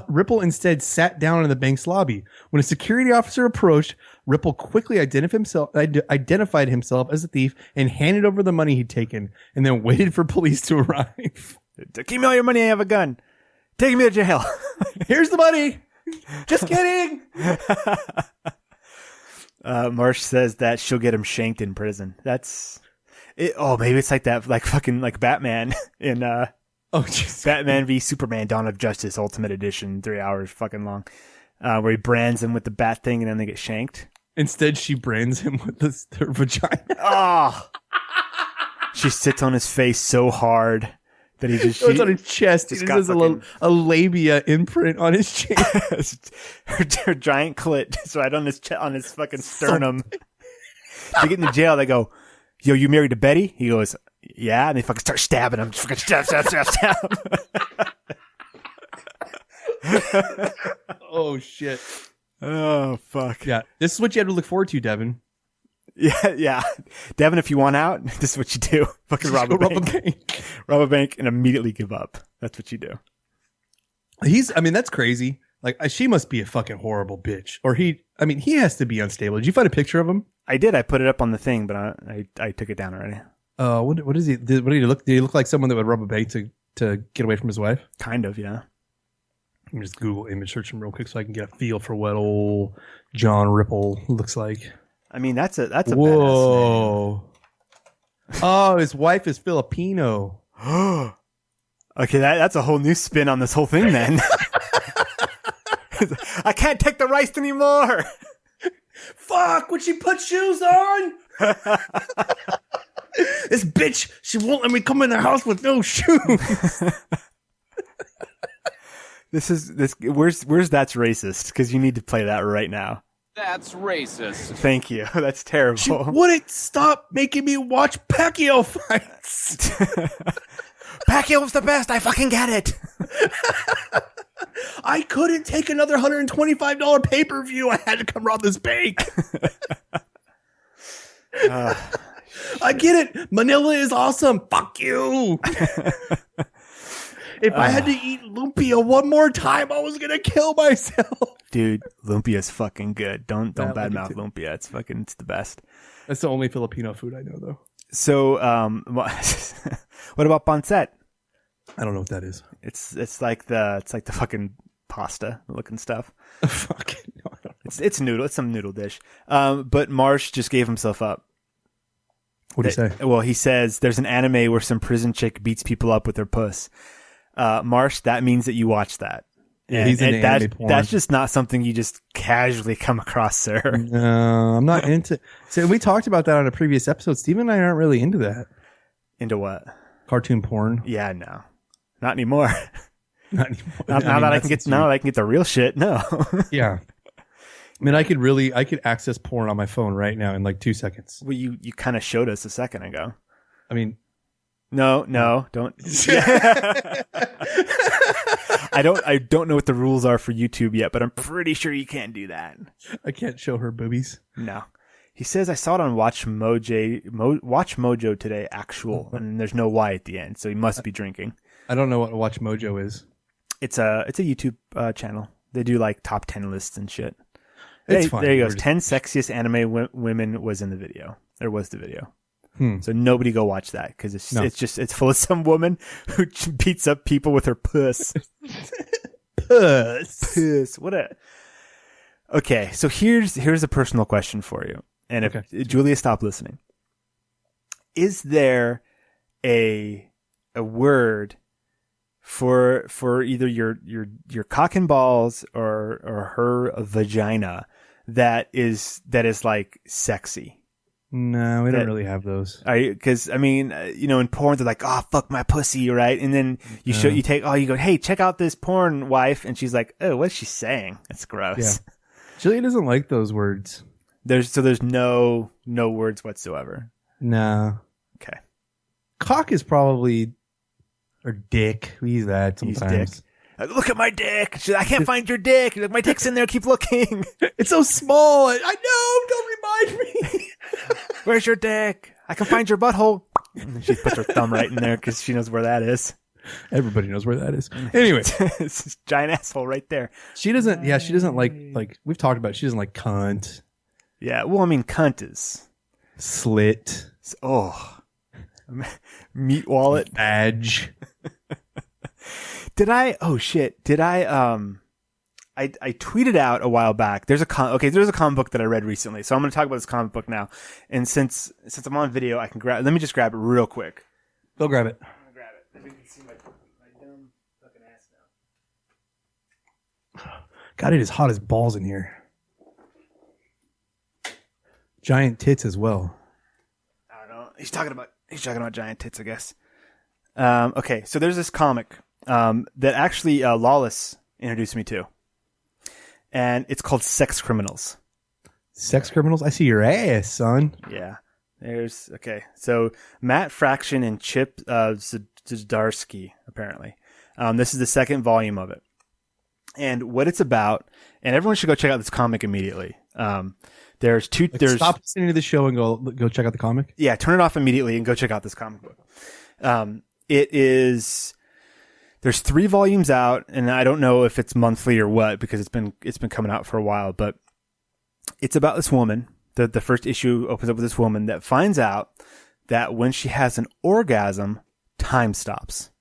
Ripple instead sat down in the bank's lobby. When a security officer approached, Ripple quickly identified himself as a thief and handed over the money he'd taken, and then waited for police to arrive. Give me all your money. I have a gun. Take me to jail. Here's the money. Just kidding. Marsh says that she'll get him shanked in prison. That's it. Oh, maybe it's like that, like fucking like Batman in Batman v Superman: Dawn of Justice Ultimate Edition, 3 hours fucking long, where he brands him with the bat thing and then they get shanked. Instead, she brands him with her vagina. Oh, she sits on his face so hard that he just it's on his chest. He just has a labia imprint on his chest. her giant clit is right on his fucking sternum. They get in the jail. They go, "Yo, you married to Betty?" He goes, "Yeah," and they fucking start stabbing him. Just fucking stab. Oh shit. Oh fuck. Yeah, this is what you have to look forward to, Devin. Yeah. Devin, if you want out, this is what you do. Fucking rob a bank. Rob a bank and immediately give up. That's what you do. That's crazy. Like, she must be a fucking horrible bitch. Or he has to be unstable. Did you find a picture of him? I did. I put it up on the thing, but I took it down already. What is he? What did he look? Did he look like someone that would rob a bank to get away from his wife? Kind of, yeah. Let me just Google image search him real quick so I can get a feel for what old John Ripple looks like. I mean, that's a whoa. Badass name. Oh, his wife is Filipino. Okay, that's a whole new spin on this whole thing then. I can't take the rice anymore. Fuck, would she put shoes on? This bitch, she won't let me come in the house with no shoes. Where's that's racist? Because you need to play that right now. That's racist. Thank you. That's terrible. She wouldn't stop making me watch Pacquiao fights. Pacquiao's the best. I fucking get it. I couldn't take another $125 pay-per-view. I had to come rob this bank. I get it. Manila is awesome. Fuck you. If I had to eat lumpia one more time, I was gonna kill myself. Dude, lumpia's fucking good. Don't badmouth lumpia. It's the best. That's the only Filipino food I know, though. So, what about pancit? I don't know what that is. It's like the fucking pasta looking stuff. Fuck. No, I don't know. It's noodle. It's some noodle dish. But Marsh just gave himself up. What did he say? Well, he says there's an anime where some prison chick beats people up with her puss. Marsh, that means that you watch that. Yeah, he's into anime porn. That's just not something you just casually come across, sir. No, I'm not into. So we talked about that on a previous episode. Steven and I aren't really into that. Into what? Cartoon porn. Yeah, no, not anymore. Not anymore. Now that I can get the real shit. No. Yeah. I mean, I could access porn on my phone right now in like 2 seconds. Well, you kind of showed us a second ago. I mean, no, don't. I don't know what the rules are for YouTube yet, but I'm pretty sure you can't do that. I can't show her boobies. No. He says I saw it on Watch Mojo today, actual, and there's no Y at the end, so he must be drinking. I don't know what Watch Mojo is. It's a YouTube channel. They do like top 10 lists and shit. It's fine. There he goes. 10 sexiest anime women was in the video. There was the video. So nobody go watch that because it's full of some woman who beats up people with her puss. Puss. What a Okay, so here's a personal question for you. And if Julia, stop listening. Is there a word for either your cock and balls or her vagina that is like sexy? No, we don't really have those. Because I mean, in porn they're like, "Oh, fuck my pussy," right? And then you go, "Hey, check out this porn, wife," and she's like, "Oh, what's she saying? That's gross." Yeah. Julia doesn't like those words. There's no words whatsoever. No. Okay. Cock is probably, or dick. We use that sometimes. Dick. Look at my dick. I can't find your dick. My dick's in there. Keep looking. It's so small. I know. Don't remind me. Where's your dick? I can find your butthole. And she puts her thumb right in there because she knows where that is. Everybody knows where that is. Anyway, it's this giant asshole right there. She doesn't. Yeah, she doesn't like we've talked about. She doesn't like cunt. Yeah. Well, I mean, cunt is slit. Meat wallet badge. Oh shit. I tweeted out a while back. There's a comic book that I read recently. So I'm going to talk about this comic book now. And since I'm on video, I can let me just grab it real quick. Go grab it. I'm going to grab it. If you can see my dumb fucking ass now. God, it is hot as balls in here. Giant tits as well. I don't know. He's talking about giant tits, I guess. Okay. So there's this comic, that actually, Lawless introduced me to. And it's called Sex Criminals. Sex Criminals? I see your ass, son. Yeah. So Matt Fraction and Chip Zdarsky, apparently. This is the second volume of it. And what it's about, and everyone should go check out this comic immediately. There's stop listening to the show and go check out the comic? Yeah, turn it off immediately and go check out this comic book. There's 3 volumes out, and I don't know if it's monthly or what because it's been coming out for a while, but it's about this woman. The first issue opens up with this woman that finds out that when she has an orgasm, time stops.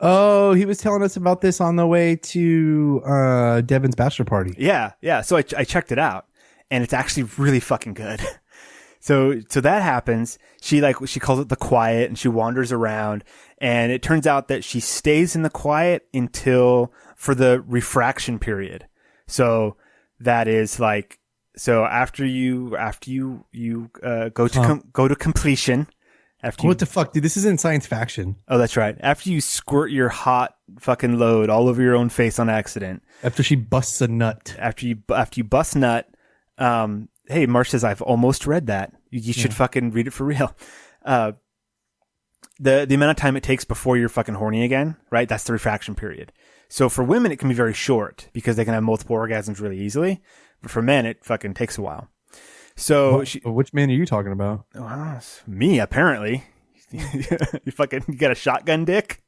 Oh, he was telling us about this on the way to Devin's bachelor party. Yeah. So I checked it out, and it's actually really fucking good. So that happens. She calls it the quiet, and she wanders around, and it turns out that she stays in the quiet for the refraction period. So that is after you go to completion. What the fuck, dude? This isn't science fiction. Oh, that's right. After you squirt your hot fucking load all over your own face on accident. After she busts a nut. After you bust nut. Hey, Marsh says, I've almost read that. You should fucking read it for real. The amount of time it takes before you're fucking horny again, right? That's the refraction period. So for women, it can be very short because they can have multiple orgasms really easily. But for men, it fucking takes a while. So which man are you talking about? Well, me, apparently. You got a shotgun dick?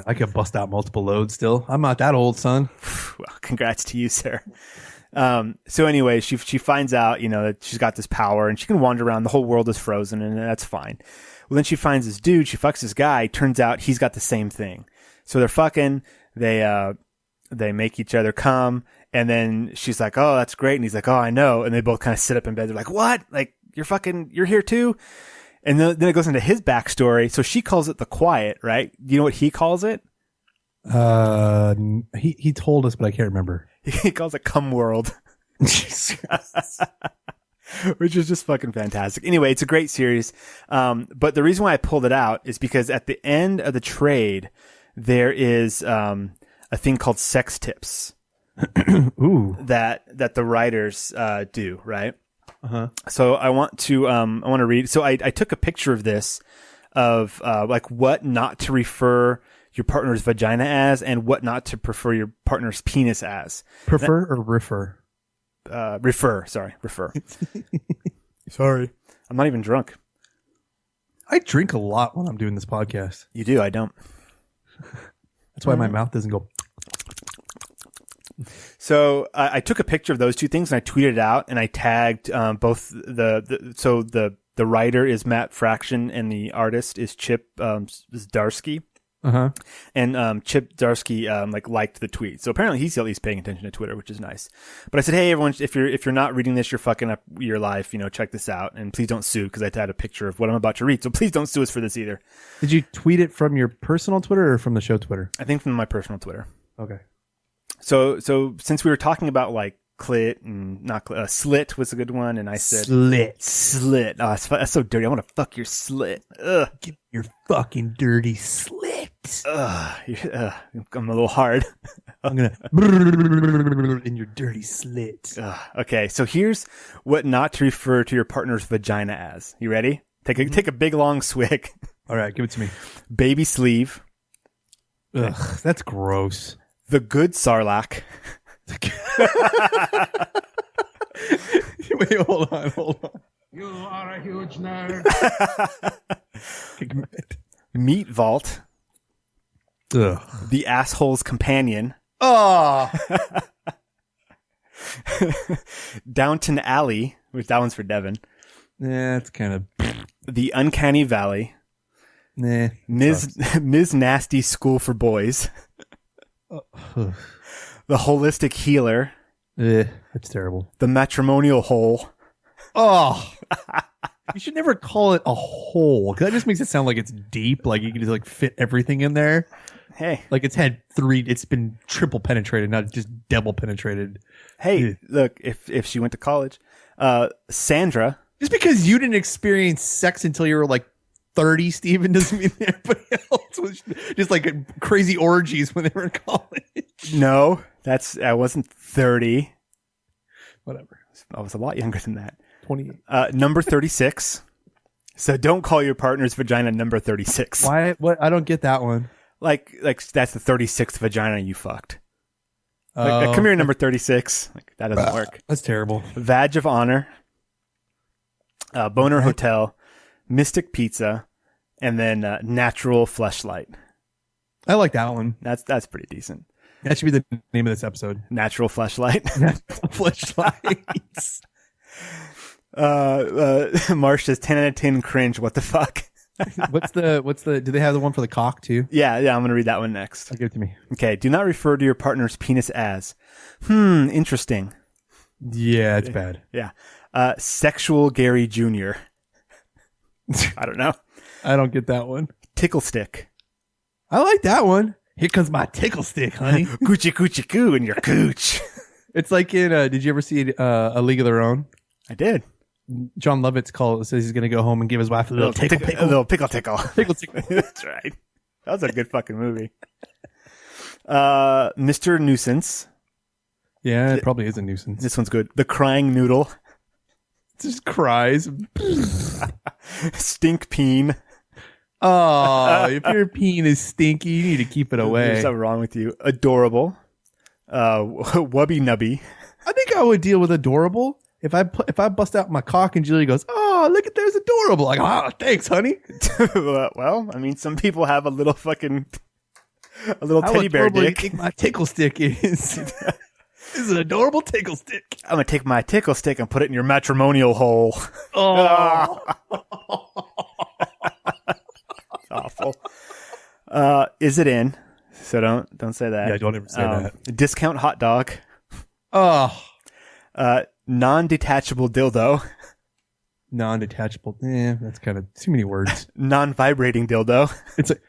I could bust out multiple loads still. I'm not that old, son. Well, congrats to you, sir. So anyway, she finds out, that she's got this power and she can wander around. The whole world is frozen and that's fine. Well, then she finds this dude. She fucks this guy. Turns out he's got the same thing. So they're fucking. They make each other come. And then she's like, "Oh, that's great." And he's like, "Oh, I know." And they both kind of sit up in bed. They're like, "What? Like, you're here too?" And then it goes into his backstory. So she calls it the quiet, right? You know what he calls it? He told us, but I can't remember. He calls it cum world. Which is just fucking fantastic. Anyway, it's a great series. But the reason why I pulled it out is because at the end of the trade, there is a thing called sex tips. Ooh. That the writers do, right? Uh-huh. So I want to read. So I took a picture of this of what not to refer your partner's vagina as and what not to prefer your partner's penis as. Prefer or refer? Refer. Sorry. I'm not even drunk. I drink a lot when I'm doing this podcast. You do. I don't. That's why my mouth doesn't go. So I took a picture of those two things and I tweeted it out and I tagged both the writer is Matt Fraction and the artist is Chip Zdarsky. Uh-huh. And Chip Darsky liked the tweet, so apparently he's at least paying attention to Twitter, which is nice. But I said, hey everyone, if you're not reading this, you're fucking up your life. Check this out, and please don't sue, because I had a picture of what I'm about to read. So please don't sue us for this either. Did you tweet it from your personal Twitter or from the show Twitter? I think from my personal Twitter. Okay. So since we were talking about like clit and not clit, slit was a good one, and I said slit. Oh, that's so dirty. I want to fuck your slit. Ugh. Give your fucking dirty slit. I'm a little hard. I'm gonna in your dirty slit. Okay, so here's what not to refer to your partner's vagina as. You ready? Take a big long swig. All right, give it to me. Baby sleeve. Ugh, that's gross. The good sarlacc. Wait, hold on. You are a huge nerd. Meat vault. Ugh. The asshole's companion. Oh. Downton Alley, which that one's for Devin. Yeah, it's kind of The Uncanny Valley. nah. Ms. Nasty School for Boys. The Holistic Healer. That's terrible. The Matrimonial Hole. Oh. You should never call it a hole, because that just makes it sound like it's deep, like you can just like fit everything in there. Hey. Like it's been triple penetrated, not just double penetrated. Hey, look, if she went to college. Sandra. Just because you didn't experience sex until you were like 30, Steven, doesn't mean everybody else was just like crazy orgies when they were in college. No, I wasn't 30. Whatever. I was a lot younger than that. 28. Number 36. So don't call your partner's vagina number 36. Why? What? I don't get that one. Like that's the 36th vagina you fucked. Come here, number 36. That doesn't work. That's terrible. Badge of Honor. Boner Hotel. Mystic Pizza. And then Natural Fleshlight. I like that one. That's pretty decent. That should be the name of this episode. Natural Fleshlight. Fleshlights. Marsh says 10 out of 10 cringe. What the fuck? What's the do they have the one for the cock too? Yeah, I'm going to read that one next. Give it to me. Okay. Do not refer to your partner's penis as. Interesting. Yeah, it's bad. Yeah. Sexual Gary Jr. I don't know. I don't get that one. Tickle stick. I like that one. Here comes my tickle stick, honey. Coochie coochie coo in your cooch. It's like in, did you ever see A League of Their Own? I did. John Lovitz says he's going to go home and give his wife a little tickle. A little pickle tickle. Tickle tickle. That's right. That was a good fucking movie. Mr. Nuisance. Yeah, it probably is a nuisance. This one's good. The Crying Noodle. It just cries. Stink Peen. Oh, if your peen is stinky, you need to keep it away. There's something wrong with you. Adorable. Wubby Nubby. I think I would deal with adorable. If I bust out my cock and Julie goes, oh, look at there's adorable. Like, oh, thanks, honey. Well, I mean, some people have a little teddy bear dick. You think my tickle stick is? This is an adorable tickle stick. I'm gonna take my tickle stick and put it in your matrimonial hole. Oh, awful. Is it in? So don't say that. Yeah, don't ever say that. Discount hot dog. Oh. Non-detachable dildo. Non-detachable. That's kind of too many words. Non-vibrating dildo. It's like,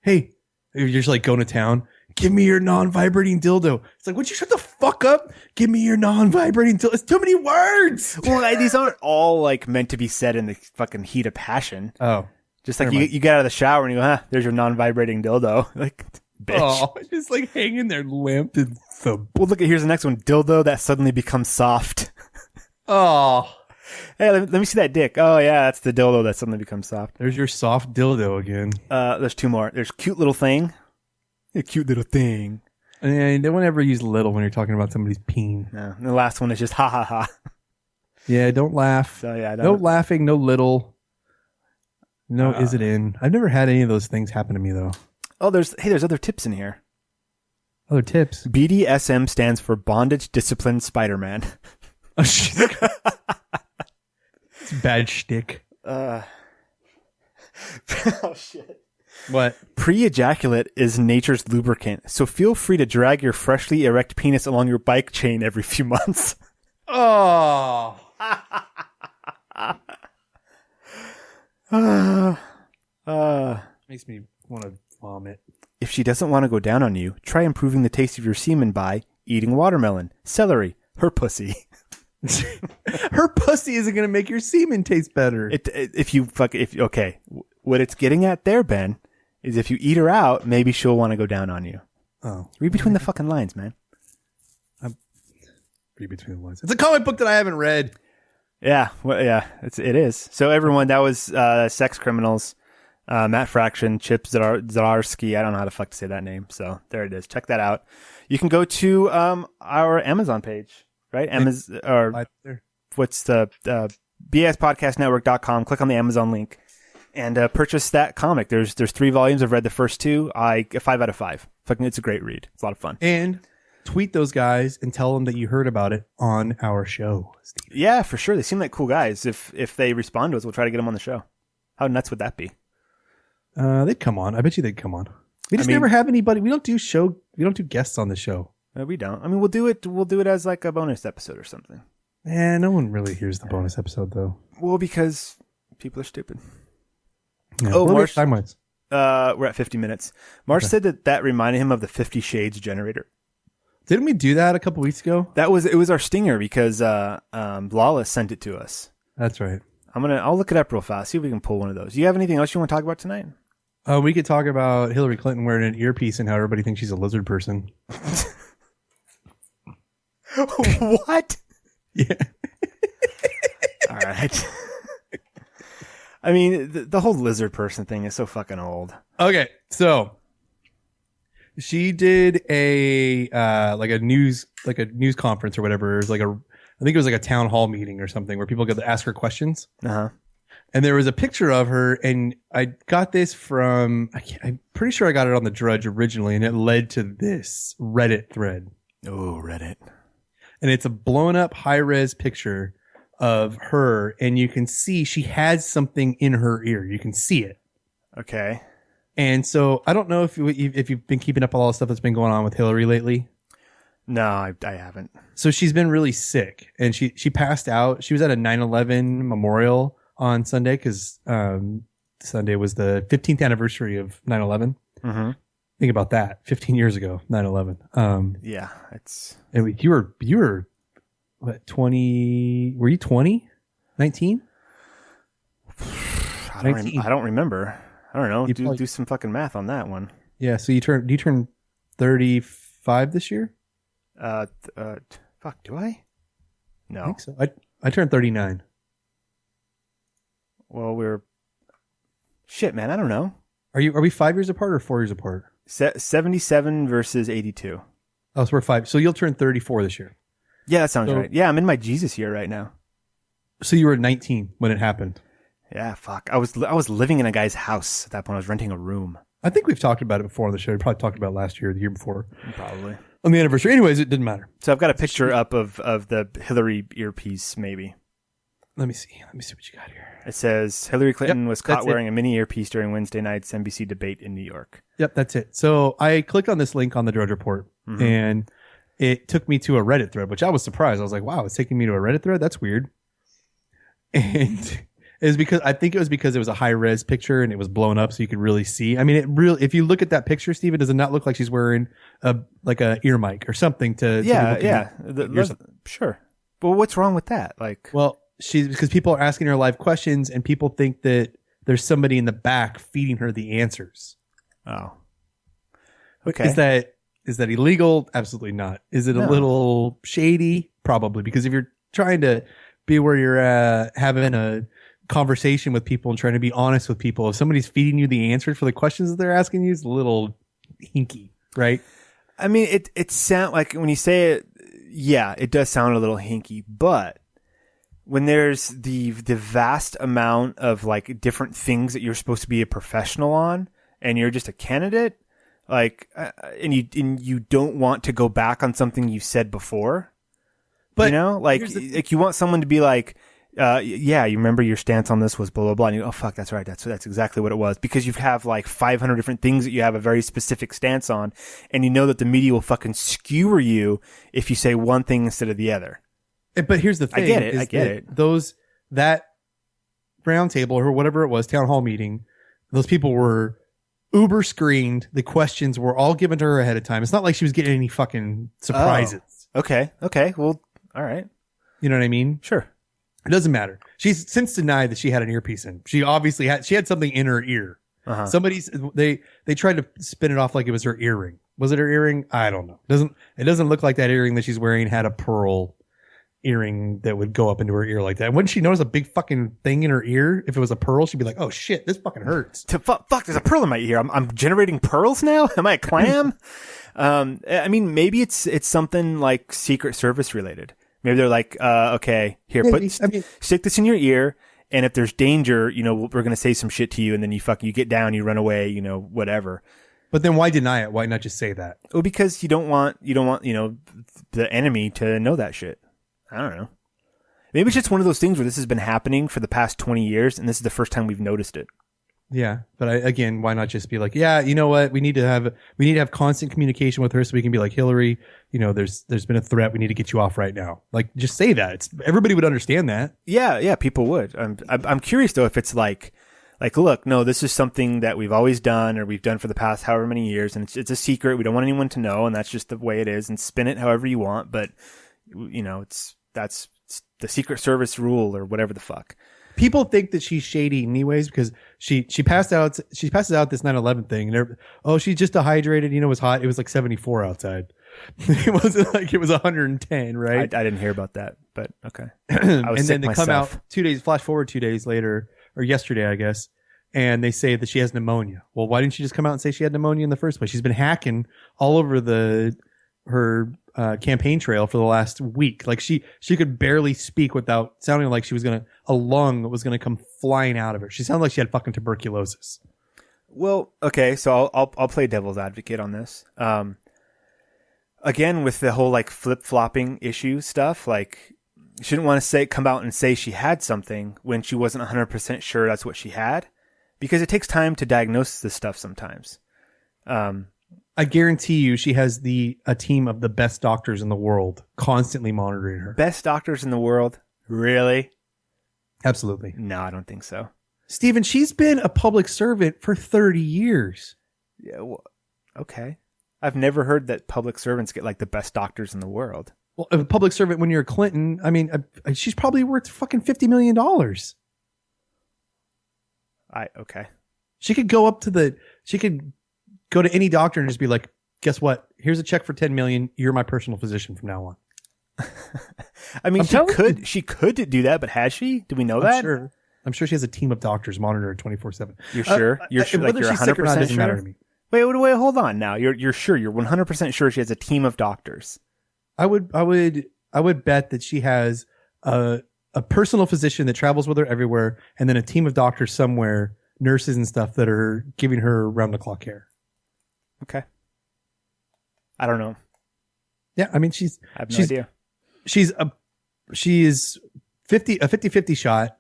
hey, you're just like going to town. Give me your non-vibrating dildo. It's like, would you shut the fuck up? Give me your non-vibrating dildo. It's too many words. Well, these aren't all like meant to be said in the fucking heat of passion. Oh. Just like you get out of the shower and you go, there's your non-vibrating dildo. Like, bitch. Oh, it's just like hanging there limp and thump. Well, here's the next one. Dildo that suddenly becomes soft. Oh. Hey, let me see that dick. Oh, yeah, that's the dildo that suddenly becomes soft. There's your soft dildo again. There's two more. There's cute little thing. A cute little thing. And don't ever use little when you're talking about somebody's peen. No. And the last one is just ha ha ha. Yeah, don't laugh. So, yeah, no laughing, no little. No, is it in? I've never had any of those things happen to me, though. Oh, there's other tips in here. Other tips? BDSM stands for Bondage Discipline Spider-Man. Oh, shit. It's bad shtick. Oh, shit. What? Pre-ejaculate is nature's lubricant, so feel free to drag your freshly erect penis along your bike chain every few months. Oh. Makes me want to vomit. If she doesn't want to go down on you, try improving the taste of your semen by eating watermelon, celery, her pussy. Her pussy isn't going to make your semen taste better. Okay, what it's getting at there, Ben, is if you eat her out, maybe she'll want to go down on you. Oh. Read between the fucking lines, man. Read between the lines. It's a comic book that I haven't read. Yeah, well, yeah, it is. So everyone, that was Sex Criminals, Matt Fraction, Chip Zdarsky. I don't know how the fuck to say that name. So there it is. Check that out. You can go to our Amazon page, right? What's the bspodcastnetwork.com. Click on the Amazon link and purchase that comic. There's 3 volumes. I've read the first 2. 5 out of 5. Fucking, it's a great read. It's a lot of fun. And tweet those guys and tell them that you heard about it on our show, Steve. Yeah, for sure. They seem like cool guys. If they respond to us, we'll try to get them on the show. How nuts would that be? They'd come on. I bet you they'd come on. We just never have anybody. We don't do guests on the show. We don't. I mean, we'll do it as like a bonus episode or something. No one really hears the bonus episode though. Well, because people are stupid. Yeah. Oh, Marsh, time-wise? we're at 50 minutes. Marsh said that reminded him of the 50 Shades generator. Didn't we do that a couple weeks ago? It was our stinger because Lawless sent it to us. That's right. I'll look it up real fast. See if we can pull one of those. Do you have anything else you want to talk about tonight? We could talk about Hillary Clinton wearing an earpiece and how everybody thinks she's a lizard person. What? Yeah. All right. I mean, the whole lizard person thing is so fucking old. Okay, so she did a news conference or whatever. It was I think it was like a town hall meeting or something where people could ask her questions. Uh-huh. And there was a picture of her, and I got this from I'm pretty sure I got it on the Drudge originally, and it led to this Reddit thread. Oh, Reddit. And it's a blown up high res picture of her, and you can see she has something in her ear. You can see it. Okay. And so I don't know if you've been keeping up with all the stuff that's been going on with Hillary lately. No, I haven't. So she's been really sick, and she passed out. She was at a 9/11 memorial on Sunday because Sunday was the 15th anniversary of 9/11. Mm-hmm. Think about that. 15 years ago, 9/11. Yeah, it's. And you were what, 20? Were you 20? 19? I don't remember. I don't know. Do some fucking math on that one. Yeah. So you turn 35 this year? Fuck. Do I? No. I think so. I turned 39. Well, shit, man. I don't know. Are we 5 years apart or 4 years apart? 77 versus 82. Oh, so we're 5. So you'll turn 34 this year. Yeah, that sounds right. Yeah, I'm in my Jesus year right now. So you were 19 when it happened. Yeah, fuck. I was living in a guy's house at that point. I was renting a room. I think we've talked about it before on the show. We probably talked about it last year or the year before. Probably. On the anniversary. Anyways, it didn't matter. So I've got a picture up of the Hillary earpiece, maybe. Let me see what you got here. It says Hillary Clinton was caught that's wearing a mini earpiece during Wednesday night's NBC debate in New York. Yep, that's it. So I clicked on this link on the Drudge Report, and it took me to a Reddit thread, which I was surprised. I was like, wow, it's taking me to a Reddit thread? That's weird. And it was because it was a high res picture and it was blown up so you could really see. I mean, if you look at that picture, Steve, it does not look like she's wearing a ear mic or something to. Yeah. Sure. But what's wrong with that? Well, because people are asking her live questions and people think that there's somebody in the back feeding her the answers. Oh. Okay. Is that illegal? Absolutely not. Is it a little shady? Probably, because if you're trying to be where you're having a conversation with people and trying to be honest with people, if somebody's feeding you the answers for the questions that they're asking you, it's a little hinky, right? I mean, it sounds like when you say it, yeah, it does sound a little hinky, but when there's the vast amount of different things that you're supposed to be a professional on and you're just a candidate, and you don't want to go back on something you said before, but you want someone to be like, yeah, you remember your stance on this was blah, blah, blah. And you go, oh, fuck, that's right. That's exactly what it was. Because you have like 500 different things that you have a very specific stance on. And you know that the media will fucking skewer you if you say one thing instead of the other. But here's the thing. I get it. That round table or whatever it was, town hall meeting, those people were uber screened. The questions were all given to her ahead of time. It's not like she was getting any fucking surprises. Oh, okay. Well, all right. You know what I mean? Sure. It doesn't matter. She's since denied that she had an earpiece in. She obviously had something in her ear. They tried to spin it off like it was her earring. Was it her earring? I don't know. It doesn't look like that earring that she's wearing had a pearl earring that would go up into her ear like that. And wouldn't she notice a big fucking thing in her ear? If it was a pearl, she'd be like, oh shit, this fucking hurts. Fuck, there's a pearl in my ear. I'm generating pearls now? Am I a clam? I mean, maybe it's something like Secret Service related. Maybe they're like, okay, here, stick this in your ear, and if there's danger, you know, we're going to say some shit to you, and then you get down, you run away, you know, whatever. But then why deny it? Why not just say that? Well, because you don't want, you know, the enemy to know that shit. I don't know. Maybe it's just one of those things where this has been happening for the past 20 years, and this is the first time we've noticed it. Yeah, but again, why not just be like, yeah, you know what? We need to have constant communication with her so we can be like, Hillary, you know, there's been a threat. We need to get you off right now. Like, just say that. Everybody would understand that. Yeah, people would. I'm curious though if it's like, look, no, this is something that we've always done or we've done for the past however many years, and it's a secret. We don't want anyone to know, and that's just the way it is. And spin it however you want, but you know, that's the Secret Service rule or whatever the fuck. People think that she's shady anyways because she passes out this 9/11 thing and she's just dehydrated, you know, it was hot. It was like 74 outside. It wasn't like it was 110, right? I didn't hear about that, but okay. And then they come out 2 days, flash forward 2 days later, or yesterday, I guess, and they say that she has pneumonia. Well, why didn't she just come out and say she had pneumonia in the first place? She's been hacking all over her campaign trail for the last week. Like she could barely speak without sounding like she was a lung was gonna come flying out of her. She sounded like she had fucking tuberculosis. Well, okay, so I'll play devil's advocate on this. Again, with the whole like flip flopping issue stuff, like you shouldn't want to come out and say she had something when she wasn't 100% sure that's what she had, because it takes time to diagnose this stuff sometimes. I guarantee you she has a team of the best doctors in the world constantly monitoring her. Best doctors in the world? Really? Absolutely. No, I don't think so. Steven, she's been a public servant for 30 years. Yeah, well, okay. I've never heard that public servants get like the best doctors in the world. Well, a public servant when you're Clinton, I mean, she's probably worth fucking $50 million. Okay. She could go to any doctor and just be like, guess what? Here's a check for $10 million. You're my personal physician from now on. I mean, she could do that, but has she? Do we know that? Sure. I'm sure she has a team of doctors monitor her 24/7. You're sure? You're sure? Like you're 100% sure? Matter to me. Wait, hold on now. You're sure? You're 100% sure she has a team of doctors? I would bet that she has a personal physician that travels with her everywhere, and then a team of doctors somewhere, nurses and stuff that are giving her round the clock care. Okay. I don't know. Yeah, I mean I have no idea. She is 50-50 shot.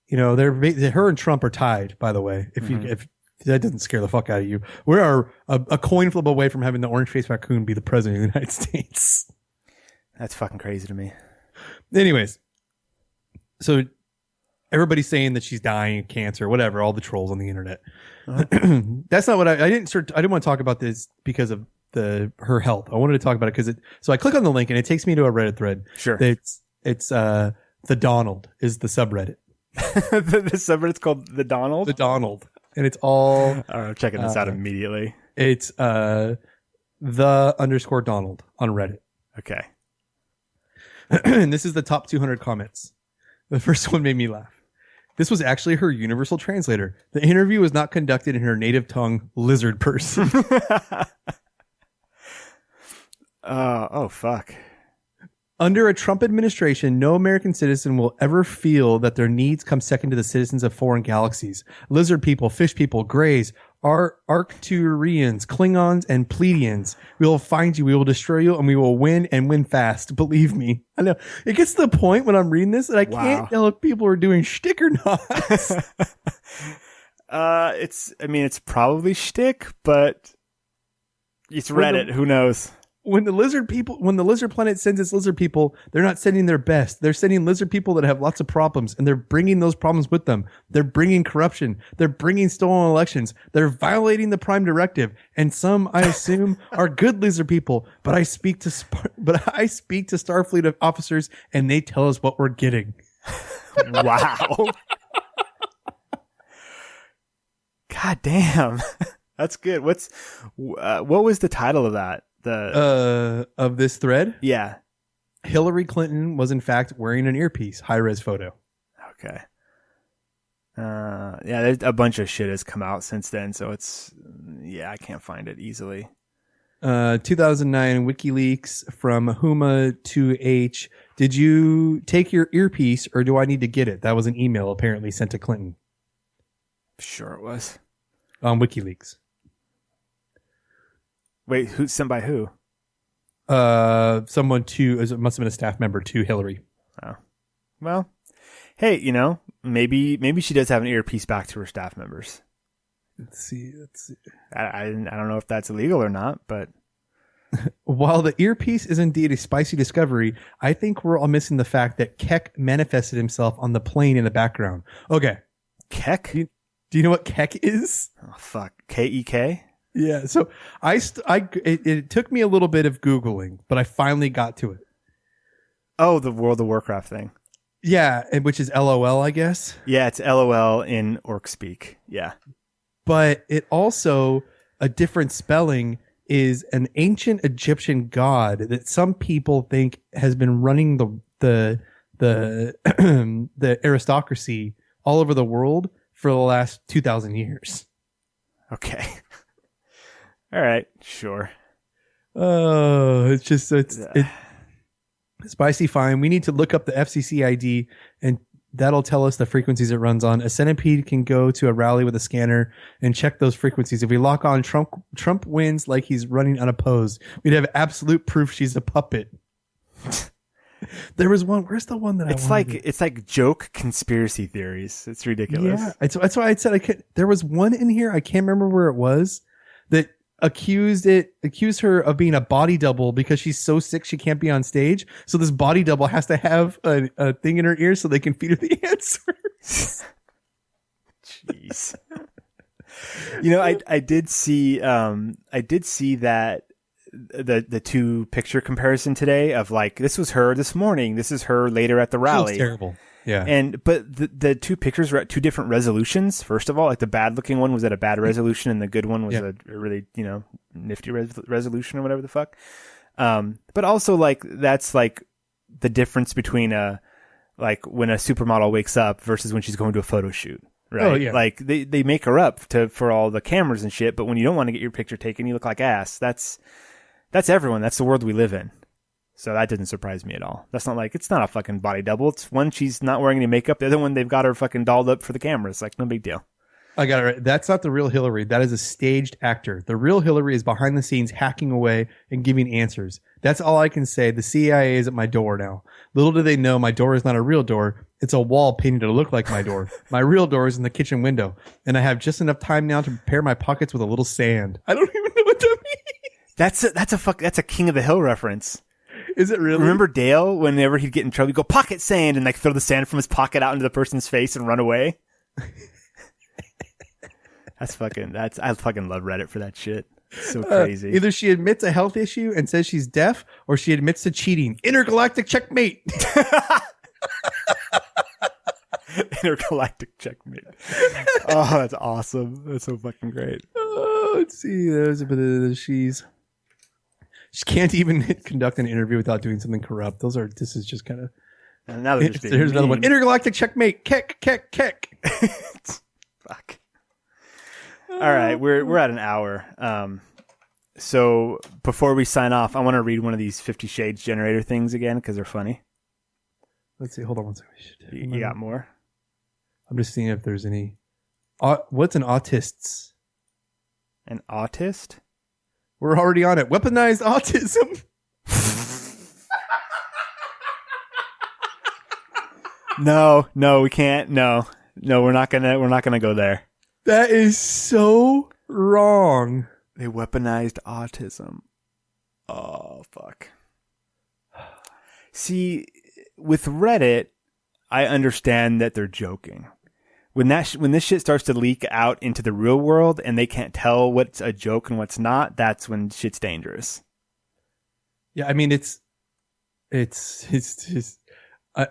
You know, her and Trump are tied, by the way. If that doesn't scare the fuck out of you. We are a coin flip away from having the orange-faced raccoon be the president of the United States. That's fucking crazy to me. Anyways, so everybody's saying that she's dying of cancer, whatever, all the trolls on the internet. Uh-huh. That's not what I didn't want to talk about this because of her health. I wanted to talk about it so I click on the link and it takes me to a Reddit thread. Sure. It's the Donald is the subreddit. the subreddit's called the Donald? The Donald. And it's all I'm checking this out immediately. It's the _Donald on Reddit. Okay. And this is the top 200 comments. The first one made me laugh. This was actually her universal translator. The interview was not conducted in her native tongue, lizard person. Oh, fuck. Under a Trump administration, no American citizen will ever feel that their needs come second to the citizens of foreign galaxies. Lizard people, fish people, grays Arcturians, Klingons, and Pleiadians. We will find you, we will destroy you, and we will win and win fast. Believe me. I know. It gets to the point when I'm reading this that I can't tell if people are doing shtick or not. It's probably shtick, but it's Reddit. Who knows? When the lizard planet sends its lizard people, they're not sending their best. They're sending lizard people that have lots of problems, and they're bringing those problems with them. They're bringing corruption. They're bringing stolen elections. They're violating the Prime Directive. And some, I assume, are good lizard people. But I speak to Starfleet officers, and they tell us what we're getting. Wow. God damn. That's good. What was the title of that? Of this thread? Yeah. Hillary Clinton was in fact wearing an earpiece. High-res photo. Okay. There's a bunch of shit has come out since then, so I can't find it easily. 2009 WikiLeaks from Huma to H. Did you take your earpiece or do I need to get it? That was an email apparently sent to Clinton. Sure it was. On WikiLeaks. Wait, who's sent by who? Someone it must have been a staff member to Hillary. Oh, well, hey, maybe she does have an earpiece back to her staff members. Let's see. I don't know if that's illegal or not, but while the earpiece is indeed a spicy discovery, I think we're all missing the fact that Keck manifested himself on the plane in the background. Okay, Keck. Do you know what Keck is? Oh fuck, K-E-K. Yeah, so it took me a little bit of Googling, but I finally got to it. Oh, the World of Warcraft thing. Yeah, which is LOL, I guess. Yeah, it's LOL in orc speak. Yeah. But it also, a different spelling, is an ancient Egyptian god that some people think has been running the the aristocracy all over the world for the last 2,000 years. Okay. All right, sure. Oh, it's spicy fine. We need to look up the FCC ID, and that'll tell us the frequencies it runs on. A centipede can go to a rally with a scanner and check those frequencies. If we lock on Trump wins like he's running unopposed. We'd have absolute proof she's a puppet. There was one. Where's the one that it's like joke conspiracy theories. It's ridiculous. Yeah, that's why I said there was one in here. I can't remember where it was that accused her of being a body double because she's so sick she can't be on stage. So this body double has to have a thing in her ear so they can feed her the answers. Jeez. I did see that the two picture comparison today of like, this was her this morning, this is her later at the rally. She looks terrible. Yeah. But the two pictures were at two different resolutions. First of all, like the bad looking one was at a bad resolution and the good one was a really, nifty resolution or whatever the fuck. But also like, that's like the difference between like when a supermodel wakes up versus when she's going to a photo shoot. Right. Oh, yeah. Like they make her up for all the cameras and shit. But when you don't want to get your picture taken, you look like ass. That's everyone. That's the world we live in. So that didn't surprise me at all. That's not like, it's not a fucking body double. It's one, she's not wearing any makeup. The other one, they've got her fucking dolled up for the camera. It's like, no big deal. I got it right. That's not the real Hillary. That is a staged actor. The real Hillary is behind the scenes hacking away and giving answers. That's all I can say. The CIA is at my door now. Little do they know my door is not a real door. It's a wall painted to look like my door. My real door is in the kitchen window. And I have just enough time now to prepare my pockets with a little sand. I don't even know what that means. That's a King of the Hill reference. Is it really? Remember Dale, whenever he'd get in trouble, he'd go pocket sand and like throw the sand from his pocket out into the person's face and run away. I fucking love Reddit for that shit. It's so crazy. Either she admits a health issue and says she's deaf, or she admits to cheating. Intergalactic checkmate. Intergalactic checkmate. Oh, that's awesome. That's so fucking great. Oh, let's see. There's a bit of she can't even conduct an interview without doing something corrupt. This is just kind of. And now they're just being here's mean. another one. Intergalactic checkmate. Keck. Fuck. All right, we're at an hour. So before we sign off, I want to read one of these 50 Shades generator things again because they're funny. Let's see. Hold on one second. You got more? I'm just seeing if there's any. What's an autist's An autist? We're already on it. Weaponized autism. No, we can't. No, we're not gonna go there. That is so wrong. They weaponized autism. Oh, fuck. See, with Reddit, I understand that they're joking. When this shit starts to leak out into the real world and they can't tell what's a joke and what's not, that's when shit's dangerous. Yeah, I mean, it's this is I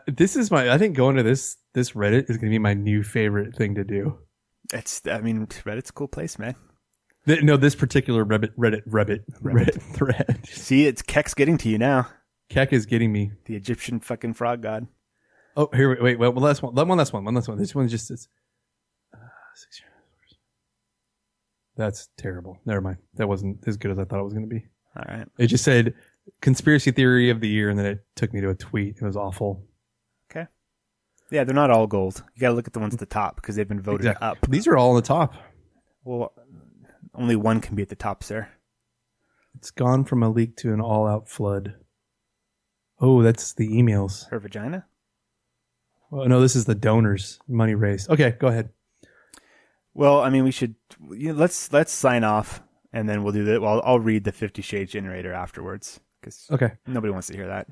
think going to this Reddit is going to be my new favorite thing to do. Reddit's a cool place, man. This particular Reddit thread. See, Keck's getting to you now. Keck is getting me. The Egyptian fucking frog god. Oh, here, wait, one last one. One last one. This one just says, 6 years. That's terrible. Never mind. That wasn't as good as I thought it was going to be. All right. It just said conspiracy theory of the year, and then it took me to a tweet. It was awful. Okay. Yeah, they're not all gold. You got to look at the ones at the top because they've been voted up. These are all on the top. Well, only one can be at the top, sir. It's gone from a leak to an all-out flood. Oh, that's the emails. Her vagina? Oh, no, this is the donors' money raised. Okay, go ahead. Well, I mean, we should let's sign off, and then we'll do that. Well, I'll read the 50 Shades generator afterwards because nobody wants to hear that.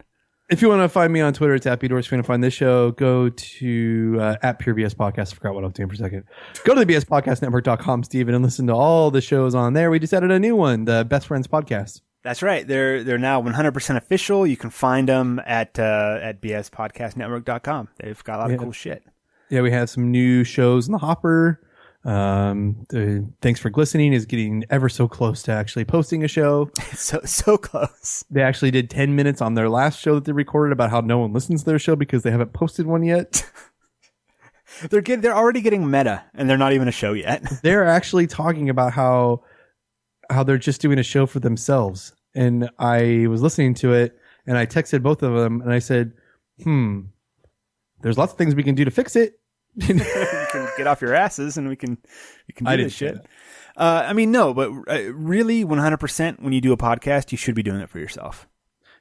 If you want to find me on Twitter, it's @BDoors. If you want to find this show, go to @PureBS Podcast. I forgot what I was doing for a second. Go to the BSPodcastNetwork.com, Steven, and listen to all the shows on there. We just added a new one, the Best Friends Podcast. That's right. They're now 100% official. You can find them at bspodcastnetwork.com. They've got a lot of cool shit. Yeah, we have some new shows in the hopper. Thanks for Glistening is getting ever so close to actually posting a show. so close. They actually did 10 minutes on their last show that they recorded about how no one listens to their show because they haven't posted one yet. They're already getting meta, and they're not even a show yet. They're actually talking about how they're just doing a show for themselves. And I was listening to it, and I texted both of them, and I said, there's lots of things we can do to fix it. You can get off your asses, and we can do this shit. No, but really, 100%, when you do a podcast, you should be doing it for yourself.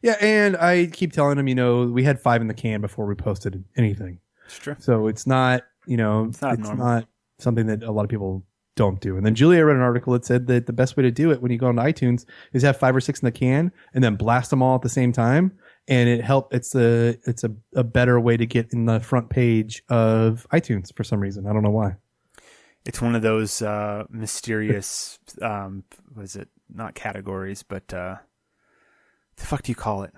Yeah, and I keep telling them, we had 5 in the can before we posted anything. It's true. So it's not, it's not something that a lot of people don't do. And then Julia read an article that said that the best way to do it when you go onto iTunes is have 5 or 6 in the can and then blast them all at the same time. And it's a better way to get in the front page of iTunes for some reason. I don't know why. It's one of those mysterious, was it not categories, but the fuck do you call it?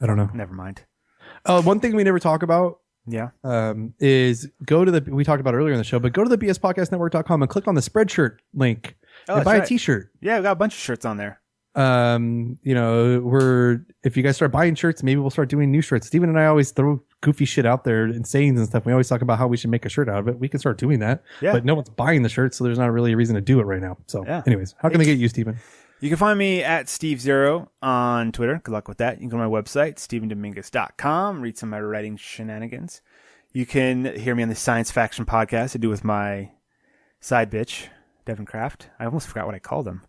I don't know. Never mind. One thing we never talk about. Yeah. Is go to we talked about earlier in the show, but go to the bspodcastnetwork.com and click on the Spreadshirt link and buy a t-shirt. Yeah, we got a bunch of shirts on there. If you guys start buying shirts, maybe we'll start doing new shirts. Steven and I always throw goofy shit out there and sayings and stuff. We always talk about how we should make a shirt out of it. We can start doing that, but no one's buying the shirt, so there's not really a reason to do it right now. So anyways, how can they get you, Steven? You can find me at SteveZero on Twitter. Good luck with that. You can go to my website, StevenDominguez.com, read some of my writing shenanigans. You can hear me on the Science Faction podcast I do with my side bitch, Devin Kraft. I almost forgot what I called him.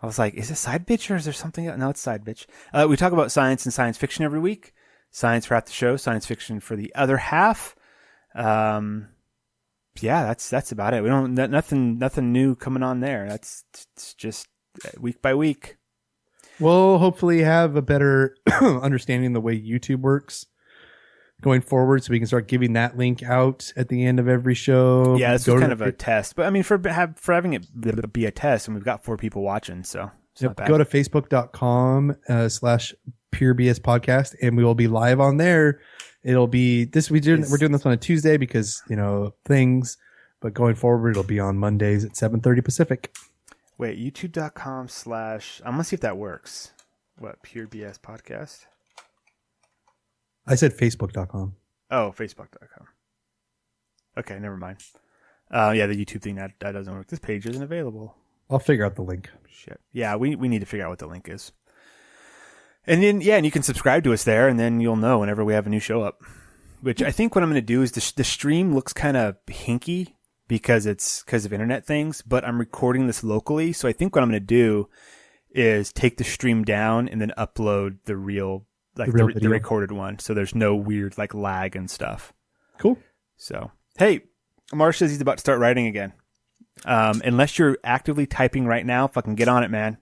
I was like, is it side bitch or is there something else? No, it's side bitch. We talk about science and science fiction every week. Science for half the show, science fiction for the other half. That's about it. We don't nothing new coming on there. It's just week by week. We'll hopefully have a better understanding of the way YouTube works going forward, so we can start giving that link out at the end of every show. Yeah, this is kind of a test, but I mean, for having it be a test, and we've got 4 people watching, so it's not bad. Go to facebook.com/PureBS podcast, and we will be live on there. It'll be this. We're doing this on a Tuesday because things, but going forward, it'll be on Mondays at 7:30 Pacific. Wait, youtube.com/ I'm gonna see if that works. What, PureBS podcast? I said facebook.com. Oh, facebook.com. Okay, never mind. The YouTube thing that doesn't work. This page isn't available. I'll figure out the link. Shit. Yeah, we need to figure out what the link is. And then and you can subscribe to us there, and then you'll know whenever we have a new show up. Which I think what I'm going to do is the stream looks kind of hinky because of internet things, but I'm recording this locally. So I think what I'm going to do is take the stream down and then upload the recorded one. So there's no weird like lag and stuff. Cool. So, hey, Marsh says he's about to start writing again. Unless you're actively typing right now, fucking get on it, man.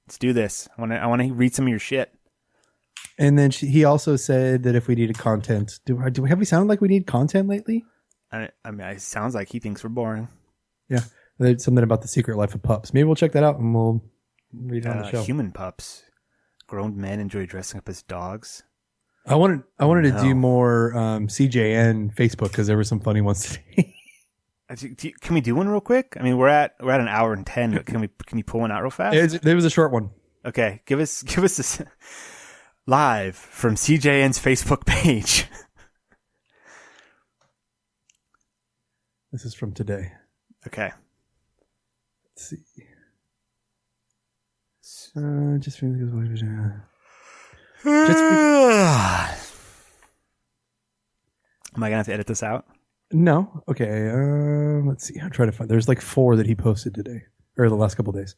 Let's do this. I want to read some of your shit. And then he also said that if we needed content, have we sounded like we need content lately? I mean, it sounds like he thinks we're boring. Yeah. There's something about the secret life of pups. Maybe we'll check that out and we'll read it on the show. Human pups. Grown men enjoy dressing up as dogs. I wanted to do more CJN Facebook because there were some funny ones today. Can we do one real quick? I mean, we're at an hour and 10, but can you pull one out real fast? There was a short one. Okay, give us this live from CJN's Facebook page. This is from today. Okay. Let's see. Just am I gonna have to edit this out? No. Okay. Let's see. I'll try to find. There's like 4 that he posted today, or the last couple of days.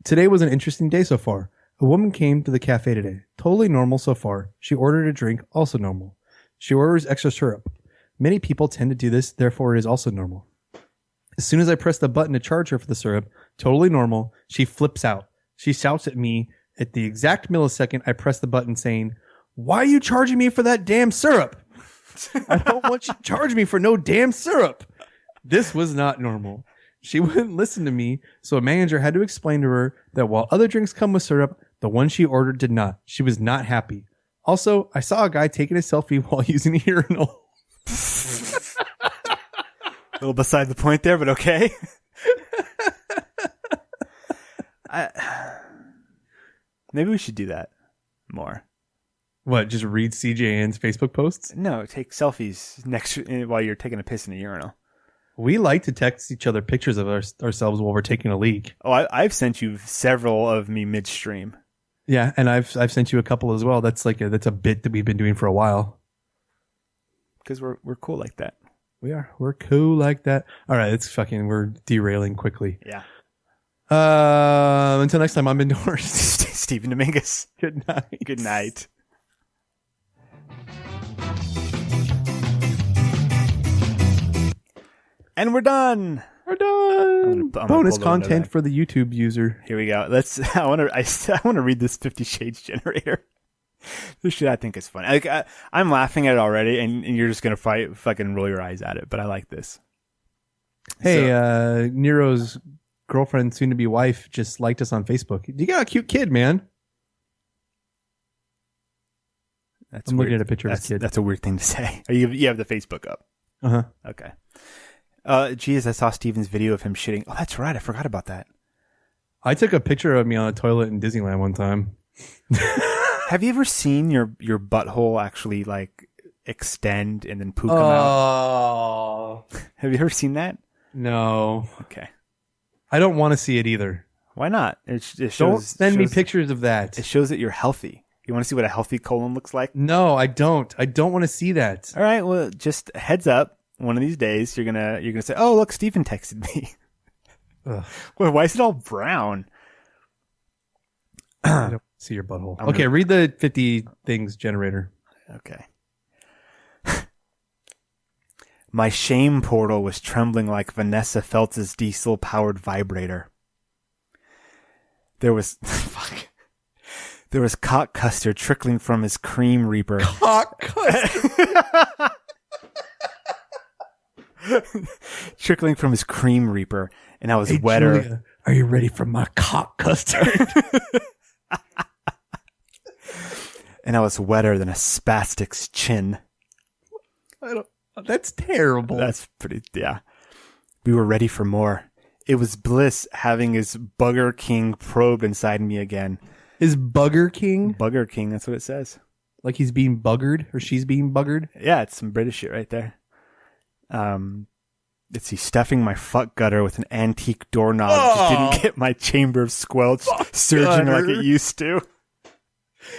Today was an interesting day so far. A woman came to the cafe today. Totally normal so far. She ordered a drink, also normal. She orders extra syrup. Many people tend to do this, therefore it is also normal. As soon as I press the button to charge her for the syrup, totally normal, she flips out. She shouts at me at the exact millisecond I press the button saying, "Why are you charging me for that damn syrup? I don't want you to charge me for no damn syrup." This was not normal. She wouldn't listen to me, so a manager had to explain to her that while other drinks come with syrup, the one she ordered did not. She was not happy. Also, I saw a guy taking a selfie while using a urinal. A little beside the point there, but okay. Maybe we should do that more. What, just read CJN's Facebook posts? No, take selfies while you're taking a piss in a urinal. We like to text each other pictures of ourselves while we're taking a leak. Oh, I've sent you several of me midstream. Yeah, and I've sent you a couple as well. That's a bit that we've been doing for a while. Because we're cool like that. We are. We're cool like that. All right, we're derailing quickly. Yeah. Until next time, I'm indoors. Stephen Dominguez. Good night. Good night. And we're done. We're done. Bonus content for the YouTube user. Here we go. I want to read this 50 Shades generator. This shit I think is fun. I'm laughing at it already, and you're just gonna fucking roll your eyes at it. But I like this. Hey, Nero's girlfriend, soon to be wife, just liked us on Facebook. You got a cute kid, man. I'm looking at a picture of his kid. That's a weird thing to say. You have the Facebook up. Uh-huh. Okay. Geez, I saw Steven's video of him shitting. Oh, that's right. I forgot about that. I took a picture of me on a toilet in Disneyland one time. Have you ever seen your butthole actually like extend and then poop come out? Have you ever seen that? No. Okay. I don't want to see it either. Why not? It shows, don't send me pictures of that. It shows that you're healthy. You want to see what a healthy colon looks like? No, I don't. I don't want to see that. All right. Well, just a heads up. One of these days, you're gonna say, "Oh, look, Stephen texted me." Well, why is it all brown? I don't see your butthole. Okay, read the 50 things generator. Okay. My shame portal was trembling like Vanessa Feltz's diesel-powered vibrator. There was cock custard trickling from his cream reaper. Cock custard. Trickling from his cream reaper, and I was wetter. Julia, are you ready for my cock custard? And I was wetter than a spastic's chin. That's terrible. That's pretty, yeah. We were ready for more. It was bliss having his Bugger King probed inside me again. Is Bugger King? Bugger King, that's what it says. Like he's being buggered or she's being buggered? Yeah, it's some British shit right there. Let's see, stuffing my fuck gutter with an antique doorknob just didn't get my chamber of squelch surging like it used to.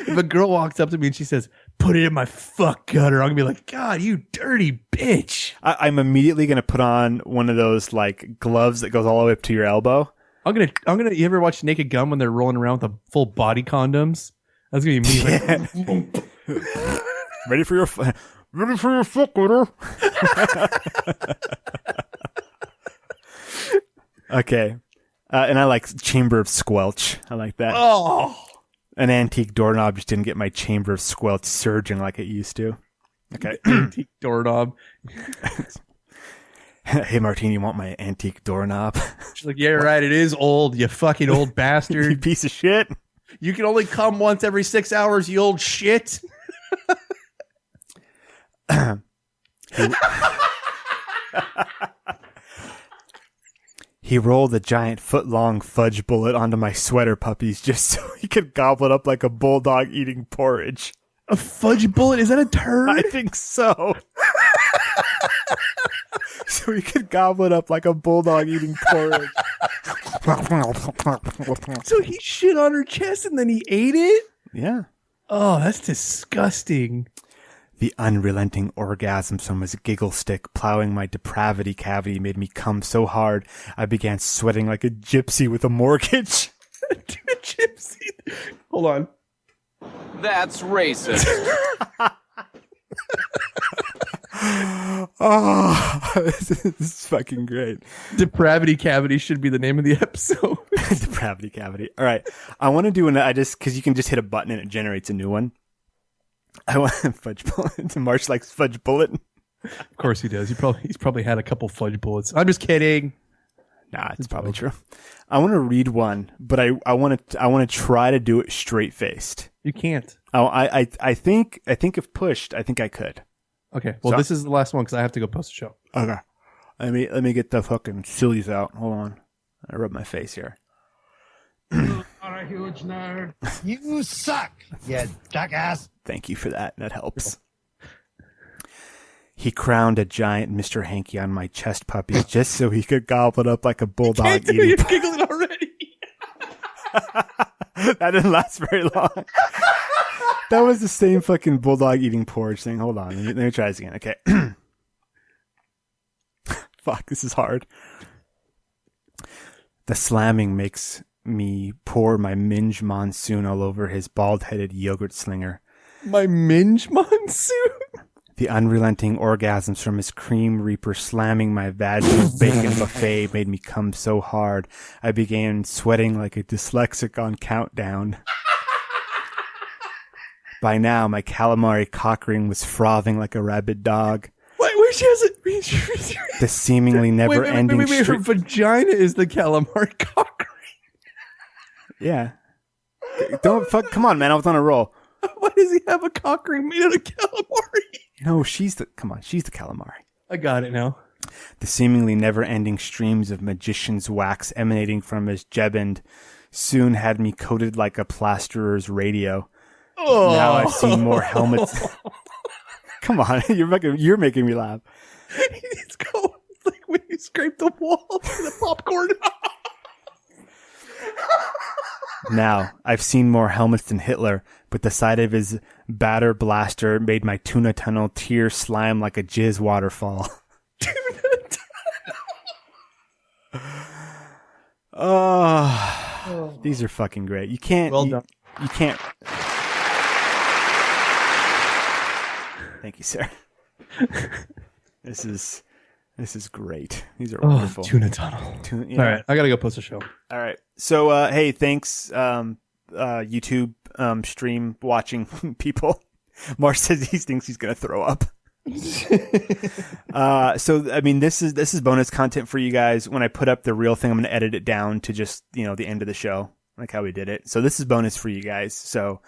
If a girl walks up to me and she says, put it in my fuck gutter. I'm gonna be like, God, you dirty bitch. I'm immediately gonna put on one of those like gloves that goes all the way up to your elbow. I'm gonna. You ever watch Naked Gun when they're rolling around with the full body condoms? That's gonna be me. Like, Ready for your fuck gutter. Okay. And I like Chamber of Squelch. I like that. oh, An antique doorknob just didn't get my Chamber of Squelch surging like it used to. Okay. antique doorknob. Hey, Martine, you want my antique doorknob? She's like, yeah, right. It is old. You fucking old You bastard. piece of shit. You can only come once every 6 hours. You old shit. He rolled a giant foot-long fudge bullet onto my sweater puppies just so he could gobble it up like a bulldog eating porridge. A fudge bullet? Is that a turd? I think so. So he could gobble it up like a bulldog eating porridge. So he shit on her chest and then he ate it? Yeah. Oh, that's disgusting. The unrelenting orgasms from his giggle stick plowing my depravity cavity made me come so hard I began sweating like a gypsy with a mortgage. Gypsy. Hold on. That's racist. Oh, this is fucking great. Depravity cavity should be the name of the episode. Depravity cavity. All right. I want to do because you can just hit a button and it generates a new one. I want fudge bullet. Marsh likes fudge bullet. Of course he does. He's probably had a couple fudge bullets. I'm just kidding. Nah, it's probably true. I want to read one, but I want to try to do it straight faced. You can't. Oh, I think if pushed, I think I could. Okay. Well, this is the last one because I have to go post a show. Okay. Let me get the fucking sillies out. Hold on. I rub my face here. You are a huge nerd. You suck, you jackass. Thank you for that. That helps. He crowned a giant Mr. Hanky on my chest puppies just so he could gobble it up like a bulldog eating. You're giggling already. That didn't last very long. That was the same fucking bulldog eating porridge thing. Hold on. Let me try this again. Okay. Fuck, this is hard. The slamming makes me pour my minge monsoon all over his bald-headed yogurt slinger. My minge monsoon? The unrelenting orgasms from his cream reaper slamming my vaginal bacon buffet made me come so hard I began sweating like a dyslexic on countdown. By now, my calamari cock ring was frothing like a rabid dog. Wait, she has it. The seemingly never-ending wait. Her vagina is the calamari cock ring. Yeah. Don't fuck. Come on, man. I was on a roll. Why does he have a cock ring made out of calamari? No, she's the calamari. I got it now. The seemingly never-ending streams of magician's wax emanating from his jebend soon had me coated like a plasterer's radio. Oh. Now I've seen more helmets. Come on, you're making me laugh. It's like when you scrape the wall for the popcorn. Now, I've seen more helmets than Hitler, but the sight of his batter blaster made my tuna tunnel tear slime like a jizz waterfall. Oh, these are fucking great. You can't. Well done. You can't. Thank you, sir. This is great. These are wonderful. Tuna tunnel. Yeah. All right, I gotta go post a show. All right. So, hey, thanks, YouTube stream watching people. Marsh says he thinks he's gonna throw up. So I mean, this is bonus content for you guys. When I put up the real thing, I'm gonna edit it down to just the end of the show, like how we did it. So this is bonus for you guys. So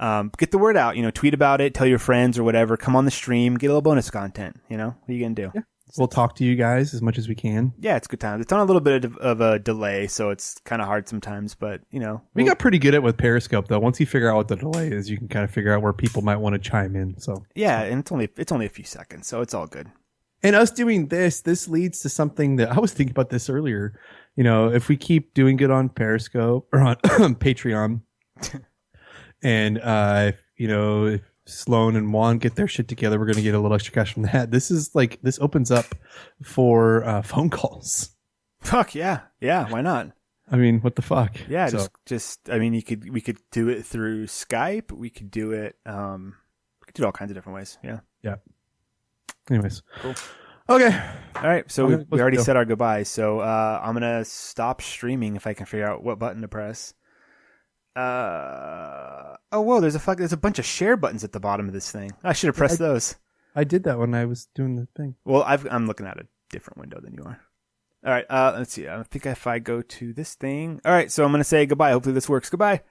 get the word out. Tweet about it, tell your friends or whatever. Come on the stream, get a little bonus content. What are you gonna do? Yeah. We'll talk to you guys as much as we can. Yeah, it's good times. It's on a little bit of a delay, so it's kind of hard sometimes. But we got pretty good at with Periscope though. Once you figure out what the delay is, you can kind of figure out where people might want to chime in. So yeah, and it's only a few seconds, so it's all good. And us doing this leads to something that I was thinking about this earlier. If we keep doing good on Periscope or on Patreon, and if Sloan and Juan get their shit together, we're going to get a little extra cash from that. This opens up for phone calls. Fuck yeah. Yeah, why not? I mean, what the fuck? Yeah, just I mean, we could do it through Skype. We could do it we could do it all kinds of different ways. Yeah. Yeah. Anyways. Cool. Okay. All right, so we already said our goodbyes. So I'm going to stop streaming if I can figure out what button to press. Whoa, there's a bunch of share buttons at the bottom of this thing. I should have pressed those. I did that when I was doing the thing. Well, I'm looking at a different window than you are. All right, let's see. I think if I go to this thing. All right, so I'm going to say goodbye. Hopefully this works. Goodbye.